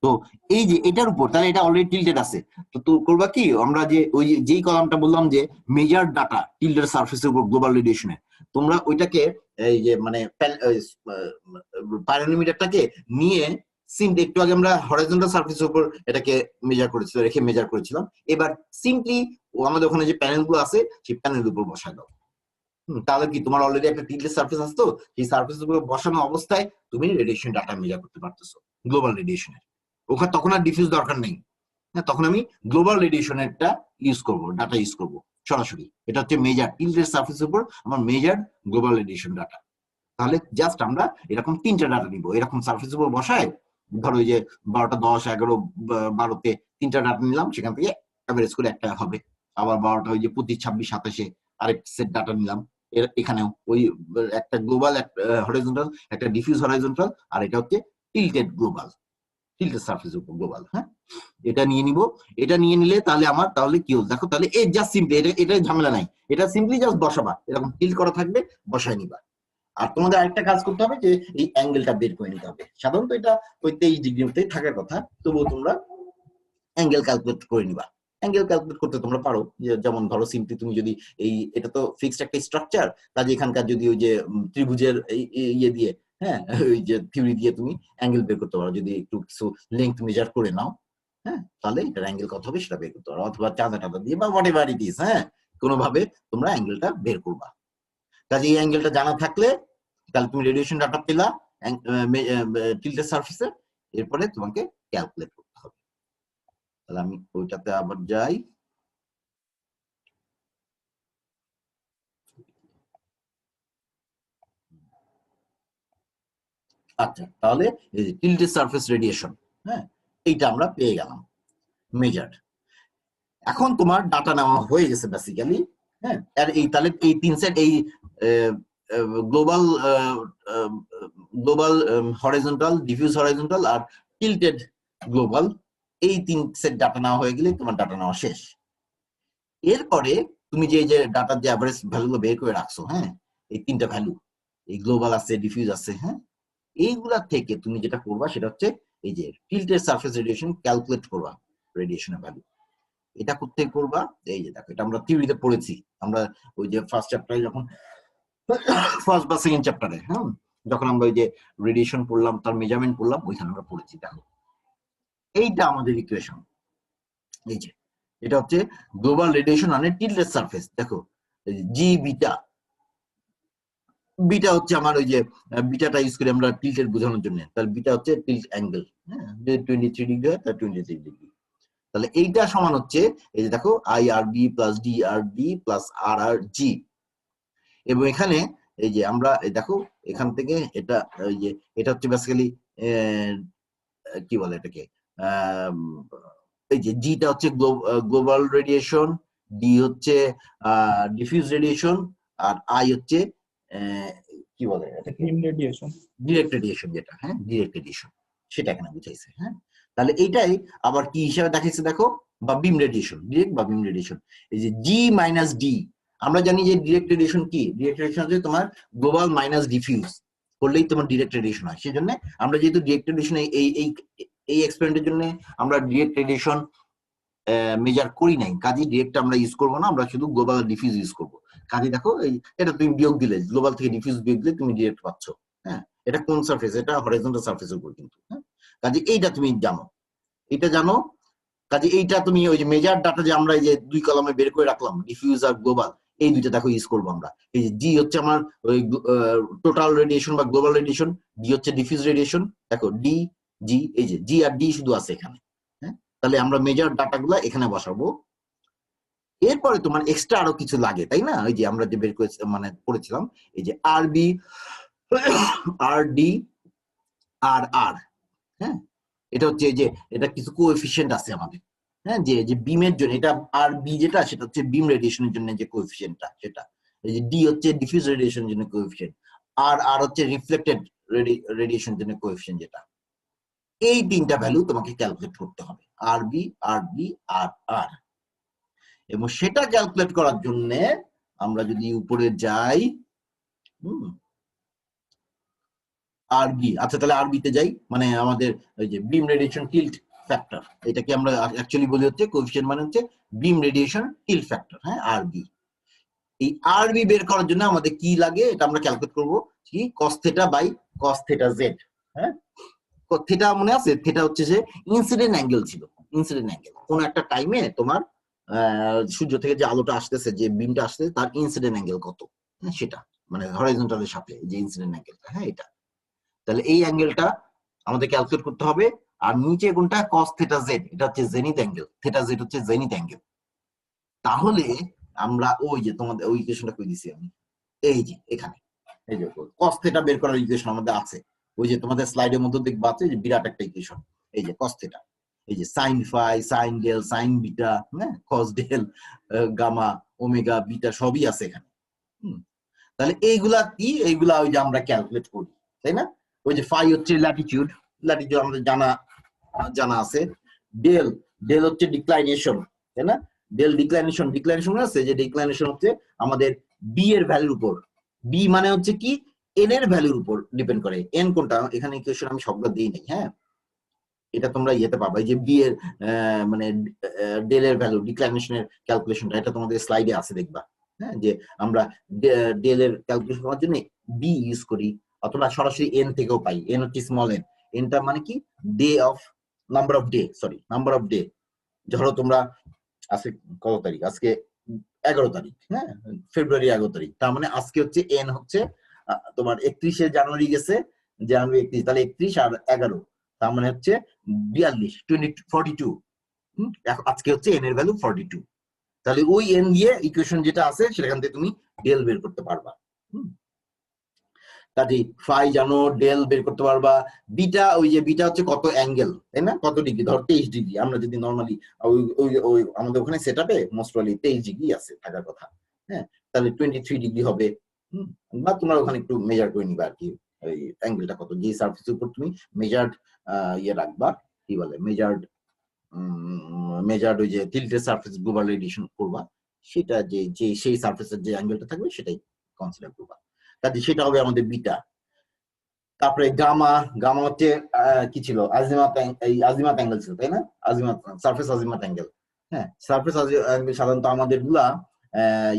তো এই যে এটার উপর, তাহলে এটা অলরেডি টিল্টেড আছে। তো করবা কি, আমরা যে ওই যেই কলামটা বললাম যে মেজার ডাটা টিল্টেড সারফেসের উপর গ্লোবাল রেডিয়েশনে, তোমরা ওইটাকে এই যে মানে পাইরোমিটারটাকে নিয়ে একটু আগে আমরা হরাইজন্টাল সারফেসের উপর এটাকে মেজার করেছিলাম। এবার সিম্পলি আমাদের ওখানে যে প্যানেল গুলো আছে সেই প্যানেলের উপর বসায় দাও। তাহলে কি তোমার অলরেডি একটা টিল্টেড সারফেস আছে, তো সেই সারফেসের উপর বসানো অবস্থায় তুমি রেডিয়েশন ডাটা মেজার করতে পারতেছো, গ্লোবাল রেডিয়েশনের। ওখানে তখন আর ডিফিউজ দরকার নেই, হ্যাঁ, তখন আমি গ্লোবাল রেডিয়েশনেরটা ইউজ করবো, ডাটা ইউজ করবো সরাসরি। এটা হচ্ছে মেজার টিল্টেড সারফেসের উপর আমার মেজার গ্লোবাল রেডিয়েশন ডাটা। তাহলে জাস্ট আমরা এরকম 3টা ডাটা নিবো, এরকম সারফেসের উপর বসায়, ধরো ওই যে 12টা 10 11 12তে 3টা ডাটা নিলাম, সেখান থেকে অ্যাভারেজ করে একটা হবে। আবার 12টা ওই যে 25 26 27 আরেক সেট ডাটা নিলাম, এখানেও ওই একটা গ্লোবাল, একটা হরাইজন্টাল, একটা ডিফিউজ হরাইজন্টাল, আর এটা হচ্ছে টিল্টেড গ্লোবাল, টিল্টেড সারফেসের উপর গ্লোবাল। হ্যাঁ, এটা নিয়ে নিব। এটা নিয়ে নিলে তাহলে আমার তাহলে কি হল দেখো, তাহলে এই জাস্ট সিম্পলি এটা ঝামেলা নাই, এটা সিম্পলি জাস্ট বসাবা, এরকম টিল্ট করা থাকবে, বসায় নিবা। আর তোমাদের আরেকটা কাজ করতে হবে যে এই অ্যাঙ্গেলটা বের করে নিতে হবে। সাধারণত এটা ওই 23 ডিগ্রিতেই থাকার কথা, তবুও তোমরা অ্যাঙ্গেল ক্যালকুলেট করে নিবা। অ্যাঙ্গেল ক্যালকুলেট করতে তোমরা পারো, যেমন ধরো সিম্পলি তুমি যদি এটা তো ফিক্সড একটা স্ট্রাকচার, কাজে এখানকার যদি ওই যে ত্রিভুজের ইয়ে দিয়ে, হ্যাঁ, ওই যে থিওরি দিয়ে তুমি অ্যাঙ্গেল বের করতে পারো, যদি একটু কিছু লেংথ মেজার করে নাও, হ্যাঁ, তাহলে এটার অ্যাঙ্গেল কত হবে সেটা বের করতে পারো, অথবা চাঁদা টাদা দিয়ে বা হোয়াট এভার ইট ইজ, হ্যাঁ, কোনোভাবে তোমরা অ্যাঙ্গেলটা বের করবা। কাজে এই অ্যাঙ্গেলটা জানা থাকলে তাহলে তুমি রেডিয়েশন ডাটা পেলা টিল্টেড সারফেসে, এরপরে তোমাকে ক্যালকুলেট করতে হবে। তাহলে আমি ওইটাতে আবার যাই। আচ্ছা, তাহলে টিল্টেড সারফেস রেডিয়েশন, হ্যাঁ, এইটা আমরা পেয়ে গেলাম মেজার। এখন তোমার ডাটা নেওয়া হয়ে গেছে বেসিক্যালি, হ্যাঁ, আর এই তাহলে এই 3 সেট, এই global global horizontal, diffuse horizontal আর টিল্টেড গ্লোবাল, এই 3 সেট ডাটা নেওয়া হয়ে গেলে তোমার ডাটা নেওয়া শেষ। এরপরে তুমি যে ডাটার যে অ্যাভারেজ ভ্যালুগুলো বের করে রাখছো, হ্যাঁ, এই 3টা ভ্যালু, এই গ্লোবাল আছে, ডিফিউজ আছে, হ্যাঁ, এইগুলা থেকে তুমি যেটা করবা সেটা হচ্ছে এই যে টিল্টেড সারফেস রেডিয়েশন ক্যালকুলেট করবা, রেডিয়েশনের ভ্যালু। এটা করতে করবা, এই যে দেখো, এটা আমরা থিওরিতে পড়েছি, আমরা ওই যে ফার্স্ট চ্যাপ্টারে যখন, ফার্স্ট বা সেকেন্ড চ্যাপ্টারে, হ্যাঁ, যখন আমরা ওই যে রেডিয়েশন পড়লাম, তার মেজারমেন্ট পড়লাম, ওইখানে আমরা পড়েছি। দেখো এইটা আমাদের ইকুয়েশন, এই যে এটা হচ্ছে global radiation on a tilted surface. দেখো জি বিটা, বিটা হচ্ছে আমার ওই যে বিটাটা ইউজ করি আমরা টিল্টেড বোঝানোর জন্য, তাহলে বিটা হচ্ছে টিল্ট অ্যাঙ্গেল, হ্যাঁ, 23 ডিগ্রি হয় তার 23 ডিগ্রি। তাহলে এইটা সমান হচ্ছে এই যে দেখো I R B plus D R B plus R R G. এবং এখানে এই যে আমরা দেখো এখান থেকে এটা ওই যে এটা হচ্ছে বেসিক্যালি কি বলে এটাকে, এই যে জিটা হচ্ছে গ্লোবাল রেডিয়েশন, ডি হচ্ছে ডিফিউজ রেডিয়েশন, আর আই হচ্ছে কি বলে এটাকে, রেডিয়েশন। ডিরেক্ট রেডিয়েশন, যেটা, হ্যাঁ, ডিরেক্ট রেডিয়েশন, সেটা এখানে বুঝাইছে। হ্যাঁ, তাহলে এইটাই আবার কি হিসাবে দেখাইছে দেখো, বা বিম রেডিয়েশন, ডিরেক্ট বা বিম রেডিয়েশন। এই যে জি মাইনাস ডি, আমরা জানি যে ডিরেক্ট রেডিয়েশন কি, ডিরেক্ট রেডিয়েশন হচ্ছে তোমার গ্লোবাল মাইনাস ডিফিউজ করলেই তোমার ডিরেক্ট রেডিয়েশন হয়। সেজন্য আমরা যেহেতু ডিরেক্ট রেডিয়েশন এই এই এই এক্সপেরিমেন্টের জন্য আমরা ডিরেক্ট রেডিয়েশন মেজার করি নাই, কাজে ডিরেক্ট আমরা ইউজ করবো না, আমরা শুধু গ্লোবাল ডিফিউজ ইউজ করবো। কাজে দেখো এই এটা তুমি বিয়োগ দিলে, গ্লোবাল থেকে ডিফিউজ বিয়োগ দিলে তুমি ডিরেক্ট পাচ্ছ। হ্যাঁ, এটা কোন সারফেস, এটা হরাইজন্টাল সারফেসের উপর কিন্তু, হ্যাঁ, কাজে এইটা তুমি জানো, এটা জানো। কাজে এইটা তুমি ওই যে মেজার ডাটা যে আমরা এই যে 2 কলামে বের করে রাখলাম, ডিফিউজ আর গ্লোবাল, এই দুইটা দেখো ইউজ করবো আমরা। এই যে জি হচ্ছে আমার ওই টোটাল রেডিয়েশন বা গ্লোবাল রেডিয়েশন, ডি হচ্ছে ডিফিউজ রেডিয়েশন, দেখো ডি জি, এই যে জি আর ডি শুধু আছে এখানে। হ্যাঁ, তাহলে আমরা মেজার ডাটা গুলা এখানে বসাবো। এরপরে তোমার এক্সট্রা আরো কিছু লাগে, তাই না, ওই যে আমরা যে বের করে মানে পড়েছিলাম, এই যে আর বি, আর ডি, আর আর, হ্যাঁ, এটা হচ্ছে যে এটা কিছু কোএফিসিয়েন্ট আছে আমাদের, হ্যাঁ, যে বিমের জন্য এটা আর বি যেটা, সেটা হচ্ছে বিম রেডিয়েশনের জন্য যে কোএফিসিয়েন্টটা সেটা। এই যে ডি হচ্ছে ডিফিউজ রেডিয়েশনের জন্য কোএফিসিয়েন্ট, আর আর হচ্ছে রিফ্লেক্টেড রেডিয়েশনের জন্য কোএফিসিয়েন্ট যেটা। এই 3টা ভ্যালু তোমাকে ক্যালকুলেট করতে হবে, আর বি, আর বি, আর আর। এবং সেটা ক্যালকুলেট করার জন্য আমরা যদি উপরে যাই, আরবি, আচ্ছা তাহলে আরবিতে যাই, মানে আমাদের ওই যে বিম রেডিয়েশন টিল্ট ফ্যাক্টর, এটাকে আমরা অ্যাকচুয়ালি বলি হচ্ছে কোএফিশিয়েন্ট, মানে হচ্ছে বিম রেডিয়েশন টিল্ট ফ্যাক্টর। হ্যাঁ, আরবি। এই আরবি বের করার জন্য আমাদের কি লাগে, এটা আমরা ক্যালকুলেট করবো কি cos theta by cos theta Z. হ্যাঁ, থিটা মনে আছে, থিটা হচ্ছে যে ইনসিডেন্ট অ্যাঙ্গেল ছিল, ইনসিডেন্ট অ্যাঙ্গেল কোন একটা টাইমে তোমার সূর্য থেকে যে আলোটা আসতেছে, যে বিমটা আসতেছে, তার ইনসিডেন্ট অ্যাঙ্গেল কত, সেটা মানে হরাইজন্টালের সাথে যে ইনসিডেন্ট অ্যাঙ্গেলটা, হ্যাঁ এটা। তাহলে এই অ্যাঙ্গেলটা আমাদের ক্যালকুলেট করতে হবে। আর নিচে কোনটা, cos থিটা জেড, এটা হচ্ছে জেনিথ অ্যাঙ্গেল, থিটা জেড হচ্ছে জেনিথ অ্যাঙ্গেল। তাহলে আমরা ওই যে তোমাদের ওই ইকুয়েশনটা কই দিছি আমি, এই যে এখানে, এই যে cos থিটা বের করার ইকুয়েশন আমাদের আছে, ওই যে তোমাদের স্লাইডের মধ্যে দেখবা আছে যে বিরাট একটা ইকুয়েশন, এই যে cos থিটা, এই যে sin phi, sin del, sin beta, হ্যাঁ, cos del, gamma, omega, beta সবই আছে এখানে। তাহলে এইগুলা কি, এইগুলা ওই যে আমরা ক্যালকুলেট করি, তাই না? ওই যে ফাই হচ্ছে ল্যাটিটিউড, ল্যাটিটিউড আমাদের জানা আছে। ডেল, ডেল হচ্ছে ডিক্লাইনেশন, তাই না? ডেল ডিক্লাইনেশন, ডিক্লাইনেশন আছে যে ডিক্লাইনেশন হচ্ছে আমাদের বি এর ভ্যালুর উপর, বি মানে হচ্ছে কি এন এর ভ্যালুর উপর ডিপেন্ড করে। এন কোনটা এখানে ইকুয়েশন আমি সবগুলো দিই নাই, হ্যাঁ, এটা তোমরা ইয়েতে পাবা, এই যে বি এর মানে ডেল এর ভ্যালু, ডিক্লাইনেশনের ক্যালকুলেশনটা, এটা তোমাদের স্লাইডে আছে দেখবা। হ্যাঁ, যে আমরা ডেল এর ক্যালকুলেশন করার জন্য বি ইউজ করি, অথবা সরাসরি এন থেকেও পাই। এন হচ্ছে স্মল এন, এনটা মানে কি day of, number off day, sorry number off day. ধরো তোমরা আজকে কত তারিখ, আজকে 11 তারিখ, হ্যাঁ, ফেব্রুয়ারি 11 তারিখ, তার মানে আজকে হচ্ছে এন হচ্ছে তোমার 31শে জানুয়ারি গেছে, জানুয়ারি 31, তাহলে 31 আর 11, তার মানে হচ্ছে 42, 42। আজকে হচ্ছে এন এর ভ্যালু 42। তাহলে ওই এন দিয়ে ইকুয়েশন যেটা আছে সেখান থেকে তুমি ডেল বের করতে পারবা। কাজে ফাই জানো, ডেল বের করতে পারবা। বিটা, ওই যে বিটা হচ্ছে কত অ্যাঙ্গেল, তাই না, কত ডিগ্রি, ধর 23 ডিগ্রি, আমরা যদি নর্মালি ওই আমাদের ওখানে সেটআপে মোস্ট প্রবাবলি 23 ডিগ্রি আছে থাকার কথা, হ্যাঁ, তাহলে 23 ডিগ্রি হবে। বা তোমরা ওখানে একটু মেজার করে নিবা আর কি, ওই অ্যাঙ্গেলটা কত, যে সারফেসের উপর তুমি মেজার্ড ইয়ে রাখবা, কি বলে মেজার্ড, ওই যে টিল্টেড সারফেস গ্লোবাল রেডিয়েশন করবা, সেটা যে যে সেই সারফেসের যে অ্যাঙ্গেলটা থাকবে সেটাই কনসিডার করবা, কাজে সেটা হবে আমাদের বিটা। তারপরে গামা, গামা হচ্ছে কি ছিল, আজিমাত, এই আজিমাত অ্যাঙ্গেল ছিল, তাই না, আজিমাত সারফেস আজিমাত অ্যাঙ্গেল। হ্যাঁ, সারফেস অ্যাঙ্গেল সাধারণত আমাদের গুলা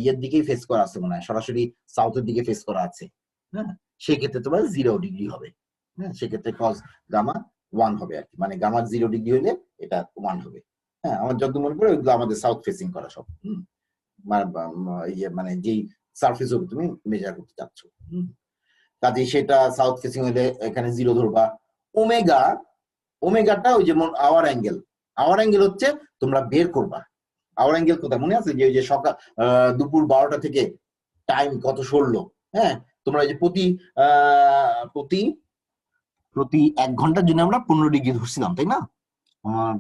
ইয়ের দিকেই ফেস করা আছে মনে হয়, সরাসরি সাউথের দিকে ফেস করা আছে। হ্যাঁ, সেক্ষেত্রে তোমার 0 ডিগ্রি হবে। হ্যাঁ, সেক্ষেত্রে কস গামা 1 হবে আর কি, মানে গামা 0 ডিগ্রি হলে এটা 1 হবে। হ্যাঁ, আমার যত মনে পড়ে ওইগুলো আমাদের সাউথ ফেসিং করা সব, ইয়ে মানে যেই সারফেস হবে তুমি মেজার করতে চাচ্ছ, কাজে সেটা সাউথ ফেসিং হলে এখানে 0 ধরবা। ওমেগা, ওমেগাটা ওই যেমন আওয়ার অ্যাঙ্গেল, আওয়ার অ্যাঙ্গেল হচ্ছে তোমরা বের করবা। আওয়ার অ্যাঙ্গেল কোথায় মনে আছে, যে ওই যে সকাল দুপুর 12টা থেকে টাইম কত সরলো, হ্যাঁ, তোমরা যে প্রতি প্রতি 1 ঘন্টার জন্য আমরা 15 ডিগ্রি ধরছিলাম, তাই না, আমার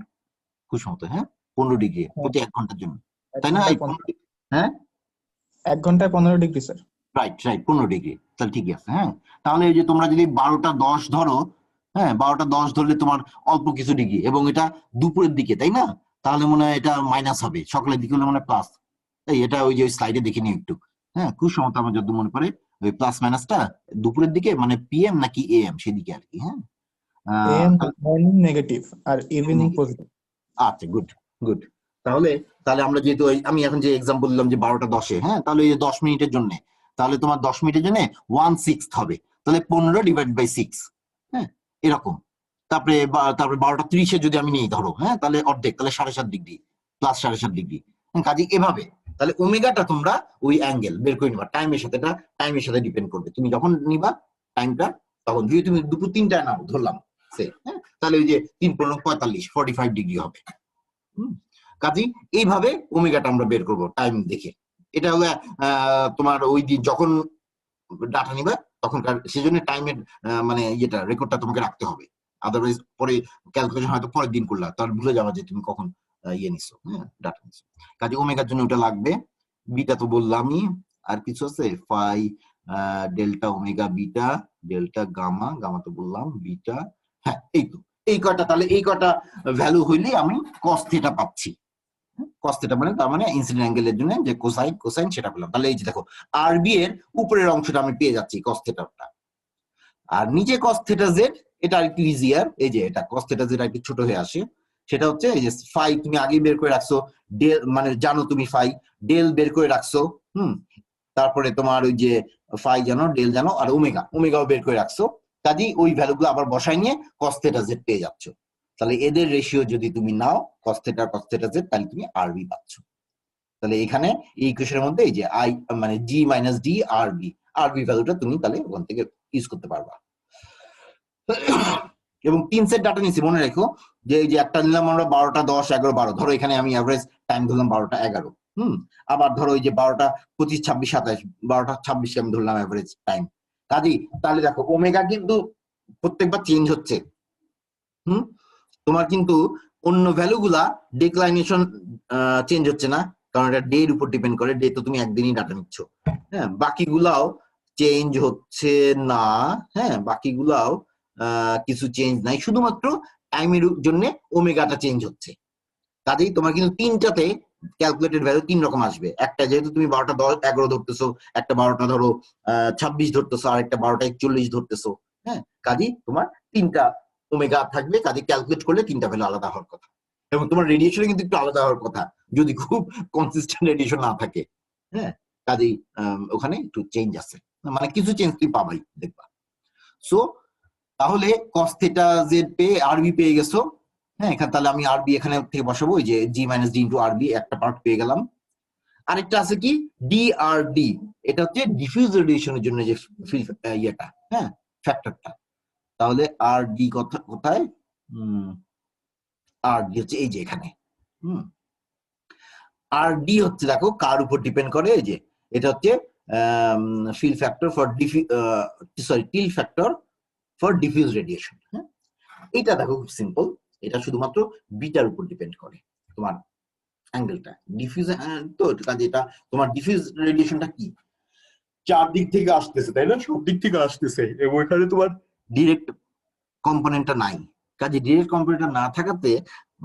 খুশ মতো, হ্যাঁ 15 ডিগ্রি প্রতি 1 ঘন্টার জন্য, তাই না, হ্যাঁ 1 ঘন্টায় 15 degree sir. Right right, 15 degree, তাহলে ঠিকই আছে। হ্যাঁ, তাহলে এই যে তোমরা যদি 12টা 10 ধরো, হ্যাঁ 12টা 10 ধরলে তোমার অল্প কিছু ডিগ্রি, এবং এটা দুপুরের দিকে, তাই না, তাহলে মনে হয় এটা মাইনাস হবে, সকালের দিকে হলে মানে প্লাস। এই এটা ওই যে স্লাইডে দেখে নিও একটু, হ্যাঁ খুব সময় আমার যত মনে পড়ে ওই প্লাস মাইনাসটা দুপুরের দিকে, মানে পিএম নাকি এএম সেদিকে আর কি। হ্যাঁ, এএম মর্নিং নেগেটিভ আর ইভিনিং পজিটিভ। আচ্ছা, গুড গুড। তাহলে তাহলে আমরা যেহেতু আমি এখন যে এক্সাম্পল দিলাম যে 12টা 10-এ, হ্যাঁ, তাহলে এই 10 মিনিটের জন্য, তাহলে তোমার 10 মিনিটের জন্য 1/6 হবে, তাহলে 15 ডিভাইড বাই 6, হ্যাঁ এরকম। তারপরে 12টা 30-এ যদি আমি নিই ধরো, হ্যাঁ, তাহলে অর্ধেক, তাহলে 7.5 ডিগ্রি, প্লাস 7.5 ডিগ্রি। কাজে এভাবে তাহলে ওমেগাটা তোমরা ওই অ্যাঙ্গেল বের করে নিবা, টাইমের সাথে, এটা টাইমের সাথে ডিপেন্ড করবে, তুমি যখন নিবা টাইমটা তখন, যদি তুমি দুপুর 3টায় নাও ধরলাম সে, হ্যাঁ, তাহলে ওই যে 3×45 45 ডিগ্রি হবে। কাজে এইভাবে ওমেগাটা আমরা বের করব টাইম দেখে। এটা হলো তোমার ওই দিন যখন ডাটা নিবে তখনকার, সেজন্য টাইমের মানে ইয়েটা রেকর্ডটা তোমাকে রাখতে হবে, আদারওয়াইজ পরে ক্যালকুলেশন হয়তো পরের দিন করলা, তার ভুলে যাওয়া যে তুমি কখন ইয়ে নিছো, হ্যাঁ ডাটা নিছো। কাজে ওমেগার জন্য ওটা লাগবে। বিটা তো বললামই, আর কিছু আছে, phi, delta omega beta, delta gamma, gamma তো বললাম, বিটা, হ্যাঁ এই তো এই কয়টা, তাহলে এই কয়টা ভ্যালু হইলে আমি cos থিটা পাচ্ছি। cos θ মানে তার মানে ইনসিডেন্ট অ্যাঙ্গেলের জন্য যে কোসাইন সেটা পেলাম। তাহলে এই যে দেখো আরবি এর উপরের অংশটা আমি পেয়ে যাচ্ছি cos θ টা, আর নিচে cos θ z এটা একটু ইজিয়ার, এই যে এটা cos θ z একটু ছোট হয়ে আসে, সেটা হচ্ছে এই যে ফাই তুমি আগেই বের করে রাখছো, ডেল মানে জানো তুমি ফাই, ডেল বের করে রাখছো, তারপরে তোমার ওই যে ফাই জানো, ডেল জানো, আর ওমেগাও বের করে রাখছো, কাজেই ওই ভ্যালুগুলো আবার বসাই নিয়ে cos θ z পেয়ে যাচ্ছ। তাহলে এদের রেশিও যদি তুমি নাও cos θ z, তাহলে তুমি আরবি পাচ্ছ। তাহলে এখানে এই ইকুয়েশনের মধ্যে এই যে আই মানে জি মাইনাস ডি আরবি ভ্যালুটা তুমি তাহলে ওখান থেকে ইউজ করতে পারবা। এবং 3 সেট ডাটা নিচ্ছি, মনে রেখো যে এই যে একটা নিলাম আমরা 12টা 10 11 12, ধরো এখানে আমি এভারেজ টাইম ধরলাম 12টা 11, আবার ধরো ওই যে 12টা 25 26 27, 12টা 26 আমি ধরলাম এভারেজ টাইম। কাজেই তাহলে দেখো ওমেগা কিন্তু প্রত্যেকবার চেঞ্জ হচ্ছে, তোমার কিন্তু অন্য ভ্যালুগুলা ডিক্লাইনেশন চেঞ্জ হচ্ছে না, কারণ এটা ডে এর উপর ডিপেন্ড করে, ডে তো তুমি একদিনই ডাটা নিচ্ছ, হ্যাঁ, বাকিগুলাও চেঞ্জ হচ্ছে না, হ্যাঁ, বাকিগুলাও কিছু চেঞ্জ নাই, শুধুমাত্র টাইমের জন্য ওমেগাটা চেঞ্জ হচ্ছে। কাজেই তোমার কিন্তু তিনটাতে ক্যালকুলেটেড ভ্যালু 3 রকম আসবে, একটা যেহেতু তুমি 12টা 11 ধরতেছো, একটা 12টা ধরো 26 ধরতেছো, আর একটা 12টা 41 ধরতেছো, হ্যাঁ, কাজেই তোমার 3টা ওমেগা থাকবে, কাজে ক্যালকুলেট করলে 3টা ভ্যালু আলাদা হওয়ার কথা, এবং তোমার রেডিয়েশনে কিন্তু একটু আলাদা হওয়ার কথা যদি খুব কনসিস্টেন্ট রেডিয়েশন না থাকে, হ্যাঁ, কাজেই ওখানে একটু চেঞ্জ আছে, মানে কিছু চেঞ্জ তুমি পাবাই দেখবা। সো তাহলে cos θ z পেয়ে আরবি পেয়ে গেছো, হ্যাঁ, এখানে তাহলে আমি আরবি এখানে থেকে বসাবো, ওই যে জি মাইনাস ডি ইন্টু আরবি একটা পার্ট পেয়ে গেলাম। আরেকটা আছে কি ডিআরডি, এটা হচ্ছে ডিফিউজ রেডিয়েশনের জন্য যে ইয়েটা, হ্যাঁ, ফ্যাক্টরটা। তাহলে আর ডি কোথায়, আর ডি হচ্ছে এই যে এখানে, আর ডি হচ্ছে দেখো কার উপর ডিপেন্ড করে, এই যে এটা হচ্ছে fill factor for tilt factor for diffuse radiation, হ্যাঁ, এটা দেখো খুব সিম্পল, এটা শুধুমাত্র বিটার উপর ডিপেন্ড করে তোমার অ্যাঙ্গেলটা, ডিফিউজ তো কাজে এটা তোমার ডিফিউজ রেডিয়েশনটা কি চারদিক থেকে আসতেছে, তাই না, সব দিক থেকে আসতেছে, এবং এখানে তোমার ডিরেক্ট কম্পোনেন্টটা নাই, কাজে ডিরেক্ট কম্পোনেন্টটা না থাকাতে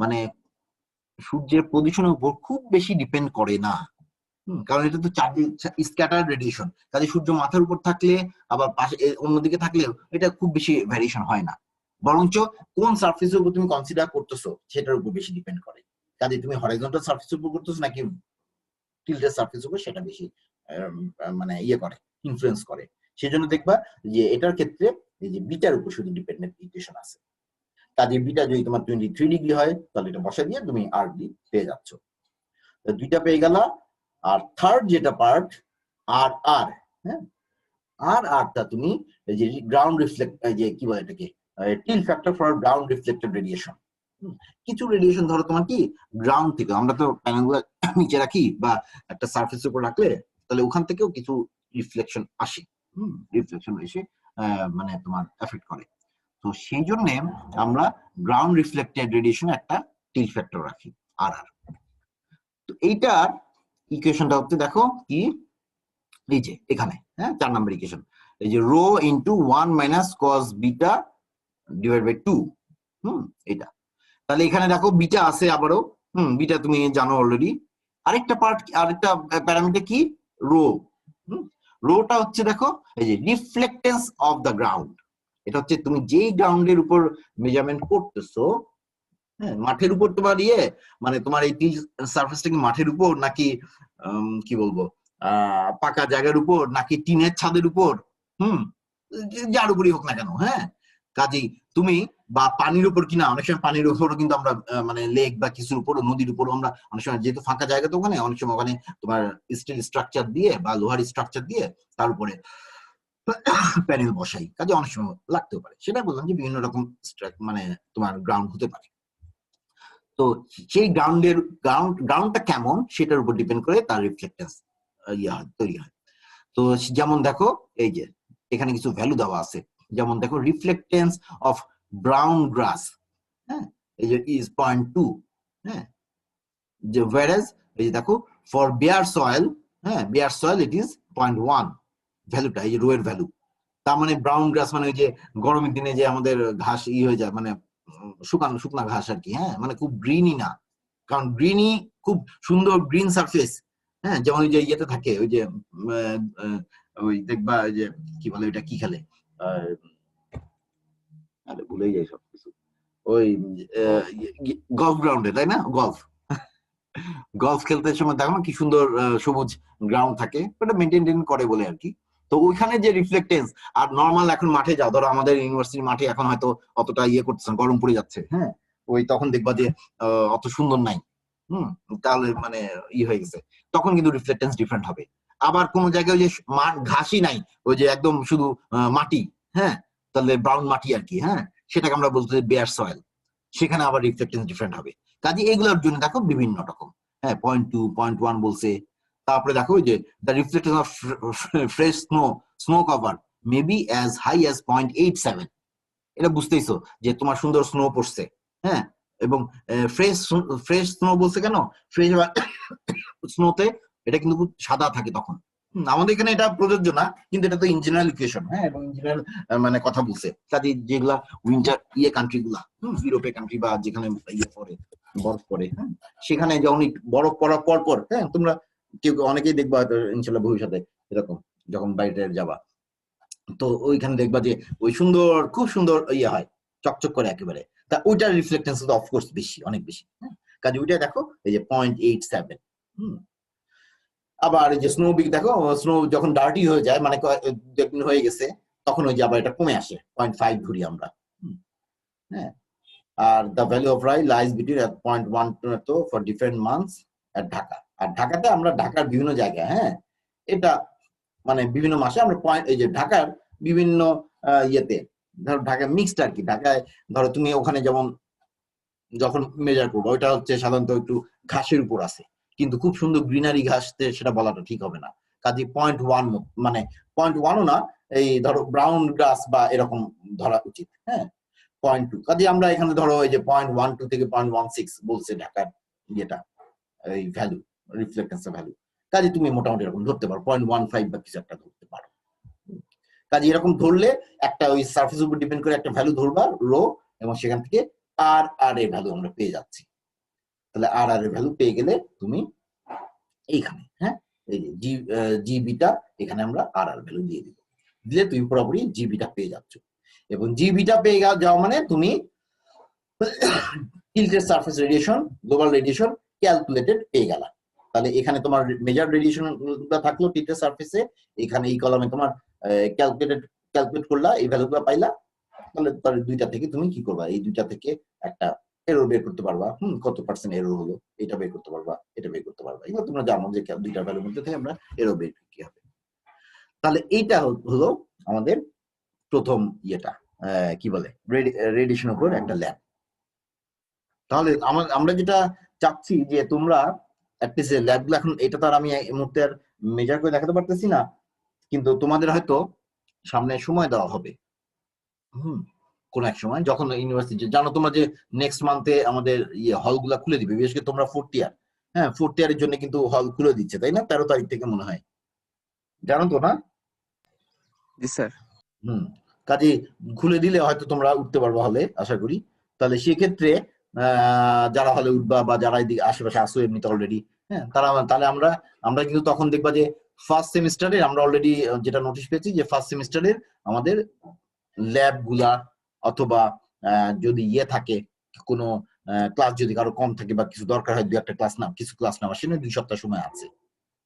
মানে সূর্যের পজিশনের উপর খুব বেশি ডিপেন্ড করে না, কারণ এটা তো চারদিক স্ক্যাটার রেডিয়েশন, কাজে সূর্য মাথার উপর থাকলে আবার পাশে অন্যদিকে থাকলেও এটা খুব বেশি ভ্যারিয়েশন হয় না, বরঞ্চ কোন সারফেসের উপর তুমি কনসিডার করতেছো সেটার উপর বেশি ডিপেন্ড করে, কাজে তুমি হরাইজন্টাল সারফেসের উপর করতেছো নাকি টিল্টেড সারফেসের উপর সেটা বেশি মানে ইয়ে করে, ইনফ্লুয়েন্স করে। সেজন্য দেখবা যে এটার ক্ষেত্রে এই যে বিটার উপর শুধু ডিপেন্ডেন্ট ইকুয়েশন আছে, কাজে বিটা যদি তোমার 23 ডিগ্রি হয় তাহলে এটা বসা দিয়ে তুমি আর ডি পেয়ে যাচ্ছ, দুইটা পেয়ে গেলা। আর থার্ড যেটা পার্ট আর আর, হ্যাঁ, আরটা তুমি এই যে গ্রাউন্ড রিফ্লেক্ট, যে কি বলে এটাকে, till factor for ground reflected radiation. কিছু রেডিয়েশন ধরো তোমার কি গ্রাউন্ড থেকে, আমরা তো প্যানেলগুলো নিচে রাখি বা একটা সারফেসের উপর রাখলে, তাহলে ওখান থেকেও কিছু রিফ্লেকশন আসে, রিফ্লেকশন এসে মানে তোমার এফেক্ট করে, তো সেই জন্য আমরা গ্রাউন্ড রিফ্লেক্টেড রেডিয়েশন একটা টিল ফ্যাক্টর রাখি আর আর। তো এইটার ইকুয়েশনটা হচ্ছে দেখো কি, এই যে এখানে, হ্যাঁ, 4 নম্বর ইকুয়েশন, এই যে rho into 1 minus cos beta divide by 2, এটা। তাহলে এখানে দেখো বিটা আছে আবারও, বিটা তুমি জানো অলরেডি। আরেকটা প্যারামিটার কি, রো, রোটা হচ্ছে দেখো এই যে রিফ্লেক্টেন্স অফ দ্য গ্রাউন্ড, এটা হচ্ছে তুমি যেই গ্রাউন্ডের উপর মেজারমেন্ট করতেছো, হ্যাঁ, মাঠের উপর তোমার মানে তোমার এই সারফেসটা কি মাঠের উপর নাকি কি বলবো পাকা জায়গার উপর নাকি টিনের ছাদের উপর, যার উপরই হোক না কেন, হ্যাঁ, কাজেই তুমি বা পানির উপর কিনা, অনেক সময় পানির উপরও কিন্তু আমরা মানে লেক বা কিছুর উপর নদীর উপর আমরা অনেক সময়, যেহেতু ফাঁকা জায়গা তো ওখানে, অনেক সময় ওখানে তোমার স্টিল স্ট্রাকচার দিয়ে বা লোহার স্ট্রাকচার দিয়ে তার উপরে প্যানেল বসাই, কাজে অনেক সময় লাগতেও পারে, সেটা বললাম যে বিভিন্ন রকম মানে তোমার গ্রাউন্ড হতে পারে। তো সেই গ্রাউন্ডটা কেমন সেটার উপর ডিপেন্ড করে তার রিফ্লেক্টেন্স তৈরি হয়। তো যেমন দেখো এই যে এখানে কিছু ভ্যালু দেওয়া আছে, যেমন দেখো রিফ্লেক্টেন্স অফ ব্রাউন গ্রাস, হ্যাঁ, এই যে ইজ 0.2, হ্যাঁ, যে whereas এই যে দেখো ফর বেয়ার সয়েল, হ্যাঁ, বেয়ার সয়েল ইট ইজ 0.1, ভ্যালুটা এই যে রো এর ভ্যালু, তার মানে ব্রাউন গ্রাস মানে ওই যে গরমের দিনে যে আমাদের ঘাস হয়ে যায়, মানে শুকনা ঘাস আর কি, হ্যাঁ, মানে খুব গ্রিনই না, কারণ গ্রিনই খুব সুন্দর গ্রিন সারফেস, হ্যাঁ, যেমন ওই যে ইয়েতে থাকে ওই যে ওই দেখবা ওই যে কি বলে ওইটা কি খেলে, আরে ভুলেই যাই সবকিছু, ওই গলফ গ্রাউন্ডে, তাই না? গলফ গলফ খেলতে সময় দেখো না কি সুন্দর সবুজ গ্রাউন্ড থাকে, ওটা মেনটেন করে বলে আর কি। তো ওইখানে যে রিফ্লেক্টেন্স, আর নর্মাল এখন মাঠে যাও, ধরো আমাদের ইউনিভার্সিটির মাঠে এখন হয়তো অতটা ইয়ে করতেছে, গরম পড়ে যাচ্ছে, হ্যাঁ, ওই তখন দেখবা যে অত সুন্দর নাই, তাহলে মানে ই হয়ে গেছে, তখন কিন্তু রিফ্লেক্টেন্স ডিফারেন্ট হবে। আবার কোন জায়গায় ওই যে ঘাসই নাই, ওই যে একদম শুধু মাটি, হ্যাঁ, তাহলে ব্রাউন মাটি আর কি, হ্যাঁ, সেটাকে আমরা বলতে বেয়ার সয়েল, সেখানে আবার রিফ্লেক্টেন্স ডিফারেন্ট হবে। কাজে এগুলোর জন্য দেখো বিভিন্ন রকম, হ্যাঁ, 0.2 0.1 বলছে। তারপরে দেখো ওই যে the reflection of fresh snow cover may be as high as 0.87। এটা বুঝতেইছো যে তোমার সুন্দর স্নো পড়ছে, হ্যাঁ, এবং ফ্রেশ স্নো বলছে কেন, ফ্রেশ স্নোতে এটা কিন্তু খুব সাদা থাকে তখন। আমাদের এখানে এটা প্রযোজ্য না, কিন্তু এটা তো ইন জেনারেল ইকুয়েশন, হ্যাঁ, এবং ইন জেনারেল মানে কথা বলছে। কাজে যেগুলা উইন্টার কান্ট্রি গুলা, ইউরোপের কান্ট্রি বা যেখানে ইয়ে পড়ে, বরফ পড়ে, হ্যাঁ, সেখানে যখন বরফ পড়ার পর পর, হ্যাঁ, তোমরা কেউ অনেকেই দেখবা ইনশাল্লাহ ভবিষ্যতে এরকম যখন বাইরে যাবা, তো ওইখানে দেখবা যে ওই সুন্দর, খুব সুন্দর ইয়ে হয়, চকচক করে একেবারে। তা ওইটার রিফ্লেক্টেন্স তো অফকোর্স বেশি, অনেক বেশি, হ্যাঁ, কাজে ওইটা দেখো এই যে 0.87। আবার এই যে স্নো বিগ দেখো, স্নো যখন ডার্টি হয়ে যায়, মানে একদিন হয়ে গেছে, তখন ওই যে আবার এটা কমে আসে, 0.5 ধরি আমরা, হ্যাঁ। Are the value of Rai lies between 0.1 তো ফর ডিফারেন্ট মান্থস এট ঢাকা। আর ঢাকাতে আমরা ঢাকার বিভিন্ন জায়গায়, হ্যাঁ, এটা মানে বিভিন্ন মাসে আমরা এই যে ঢাকার বিভিন্ন ইয়েতে, ধরো ঢাকা মিক্সড আর কি, ঢাকায় ধরো তুমি ওখানে যেমন যখন মেজার করবো, ওইটা হচ্ছে সাধারণত একটু ঘাসের উপর আছে, কিন্তু খুব সুন্দর গ্রিনারি ঘাসতে সেটা বলাটা ঠিক হবে না। কাজে 0.1, মানে 0.1ও না, এই ধরো ব্রাউন গ্রাস বা এরকম ধরা উচিত, হ্যাঁ, 0.2। কাজে আমরা এখানে ধরো এই যে 0.12 থেকে 0.16 বলছে ঢাকার ইয়েটা, এই ভ্যালু, রিফ্লেক্টেন্স ভ্যালু। কাজে তুমি মোটামুটি এরকম ধরতে পারো 0.15 বা কিছু একটা ধরতে পারো। কাজে এরকম ধরলে একটা ওই সার্ফেস উপর ডিপেন্ড করে একটা ভ্যালু ধরবা রো, এবং সেখান থেকে আর এর ভ্যালু আমরা পেয়ে যাচ্ছি। তাহলে আর এর ভ্যালু পেয়ে গেলে তুমি এইখানে, হ্যাঁ, এই যে জিবিটা, এখানে আমরা আর ভ্যালু দিয়ে দিব, দিলে তুমি পুরোপুরি জিবিটা পেয়ে যাচ্ছ। এবং জিবিটা পেয়ে যাওয়া মানে তুমি tilted surface radiation, global radiation calculated পেয়ে গেলা। তাহলে এখানে তোমার মেজার রেডিয়েশন থাকলো টিল্টেড সারফেসে, এখানে এই কলামে তোমার ক্যালকুলেট করলা, এই ভ্যালুগুলো পাইলা। তাহলে তার দুইটা থেকে তুমি কি করবা, এই দুইটা থেকে একটা এরর বের করতে পারবা, কত পার্সেন্ট এরর হলো, এটা বের করতে পারবা, এটা বের করতে পারবা। এগুলো তোমরা জানো যে দুইটা ভ্যালুর মধ্যে থেকে আমরা এরর বের কি হবে। তাহলে এইটা হলো আমাদের প্রথম ইয়েটা, কি বলে, রেডিয়েশন উপর একটা ল্যাব। তাহলে আমরা যেটা চাচ্ছি যে তোমরা অ্যাটলিস্ট ল্যাবগুলো, এখন এটা তো আর আমি এই মুহূর্তে আর মেজার করে দেখাতে পারতেছি না, কিন্তু তোমাদের হয়তো সামনে সময় দেওয়া হবে, কোন এক সময় যখন ইউনিভার্সিটি, জানো তোমরা যে নেক্সট মান্থে আমাদের ইয়ে হলগুলা খুলে দিবে, বিশেষ করে তোমরা 4th ইয়ার, হ্যাঁ, 4th ইয়ারের জন্য কিন্তু হল খুলে দিচ্ছে, তাই না? 13 তারিখ থেকে মনে হয়, জানো তো না? জি স্যার। কাজে খুলে দিলে হয়তো তোমরা উঠতে পারবা হলে, আশা করি। তাহলে সেক্ষেত্রে যারা হলে উঠবা বা যারা এদিকে আশেপাশে আসো এমনিতে অলরেডি, হ্যাঁ, তাহলে আমরা কিন্তু তখন দেখবা যে ফার্স্ট সেমিস্টারের আমরা অলরেডি যেটা নোটিশ পেয়েছি যে ফার্স্ট সেমিস্টারের আমাদের ল্যাব গুলা, অথবা যদি ইয়ে থাকে কোনো ক্লাস যদি কারো কম থাকে বা কিছু দরকার হয়, 2-1 ক্লাস না, কিছু ক্লাস নেওয়া, সেটা 2 সপ্তাহ সময় আছে,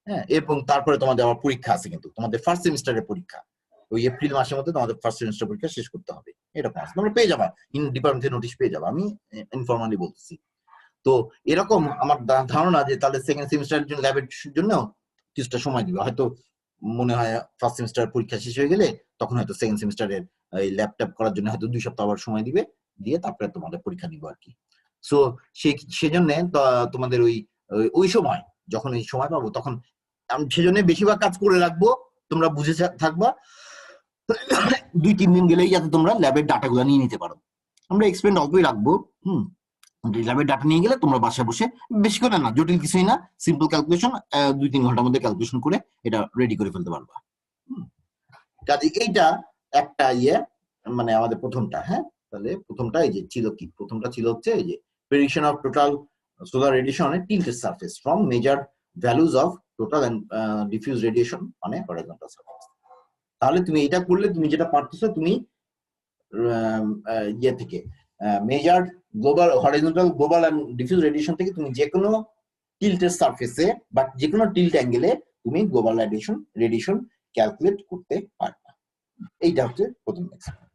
হ্যাঁ। এবং তারপরে তোমাদের আবার পরীক্ষা আছে, কিন্তু তোমাদের ফার্স্ট সেমিস্টারের পরীক্ষা ওই এপ্রিল মাসের মধ্যে তোমাদের ফার্স্ট সেমিস্টার পরীক্ষা শেষ করতে হবে, এরকম আছে, তোমরা পেয়ে যাবা, ডিপার্টমেন্ট থেকে নোটিশ পেয়ে যাবা, আমি ইনফরমালি বলতেছি। তো এরকম আমার ধারণা যে তাহলে সেকেন্ড সেমিস্টারের জন্য ল্যাবের জন্য কিছুটা সময় দিবে, হয়তো মনে হয় ফার্স্ট সেমিস্টার পরীক্ষা শেষ হয়ে গেলে তখন হয়তো সেকেন্ড সেমিস্টারের এই ল্যাপটপ করার জন্য হয়তো 2 সপ্তাহ আবার সময় দিবে, দিয়ে তারপরে তোমাদের পরীক্ষা দিব আর কি। সো সেজন্য তোমাদের ওই সময় যখন এই সময় পাবো, তখন আমি সেজন্য বেশিরভাগ কাজ করে রাখবো, তোমরা বুঝে থাকবা 2-3 দিন গেলেই যাতে তোমরা ল্যাবের ডাটাগুলো নিয়ে নিতে পারো। আমরা এক্সপেন্ড অল্পই রাখবো, ল্যাবের ডাটা নিয়ে গেলে তোমরা বাসায় বসে, বেশি করে না, জটিল কিছুই না, সিম্পল ক্যালকুলেশন 2-3 ঘন্টার মধ্যে ক্যালকুলেশন করে এটা রেডি করে ফেলতে পারবা। কাজে এইটা একটা ইয়ে, মানে আমাদের প্রথমটা, হ্যাঁ। তাহলে প্রথমটা এই যে ছিল কি, প্রথমটা ছিল হচ্ছে এই যে prediction of total solar radiation on a tilted surface from measured values of total and diffuse radiation on a horizontal surface. তাহলে তুমি এটা করলে তুমি যেটা পারতেছো তুমি ইয়ে থেকে measured global horizontal global and diffuse radiation থেকে তুমি যে কোনো টিল্টেড সারফেসে বা যে কোনো টিল্ট অ্যাঙ্গেলে তুমি গ্লোবাল রেডিয়েশন ক্যালকুলেট করতে পারবে। এইটা হচ্ছে প্রথম এক্সপেরিমেন্ট।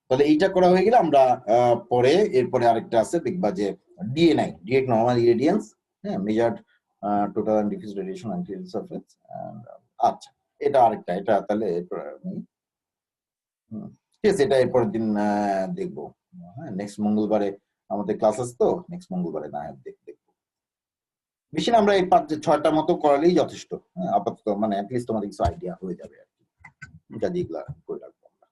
তাহলে এইটা করা হয়ে গেলে আমরা পরে এরপরে আরেকটা আছে দেখবা যে ডিএনআই ডিরেক্ট নরমাল ইরেডিয়েন্স, হ্যাঁ, measured total and diffuse radiation on tilted surface. আচ্ছা, এটা আরেকটা, এটা তাহলে ঠিক আছে, এটা এরপরের দিন দেখবো। হ্যাঁ, নেক্সট মঙ্গলবারে আমাদের ক্লাস আছে, তো নেক্সট মঙ্গলবারে না দেখবো। বেশি না, আমরা এই 5-6টা মতো করালেই যথেষ্ট। হ্যাঁ, আপাতত মানে অ্যাটলিস্ট তোমাদের কিছু আইডিয়া হয়ে যাবে আর কি, কাজে এগুলা করে রাখবো আমরা।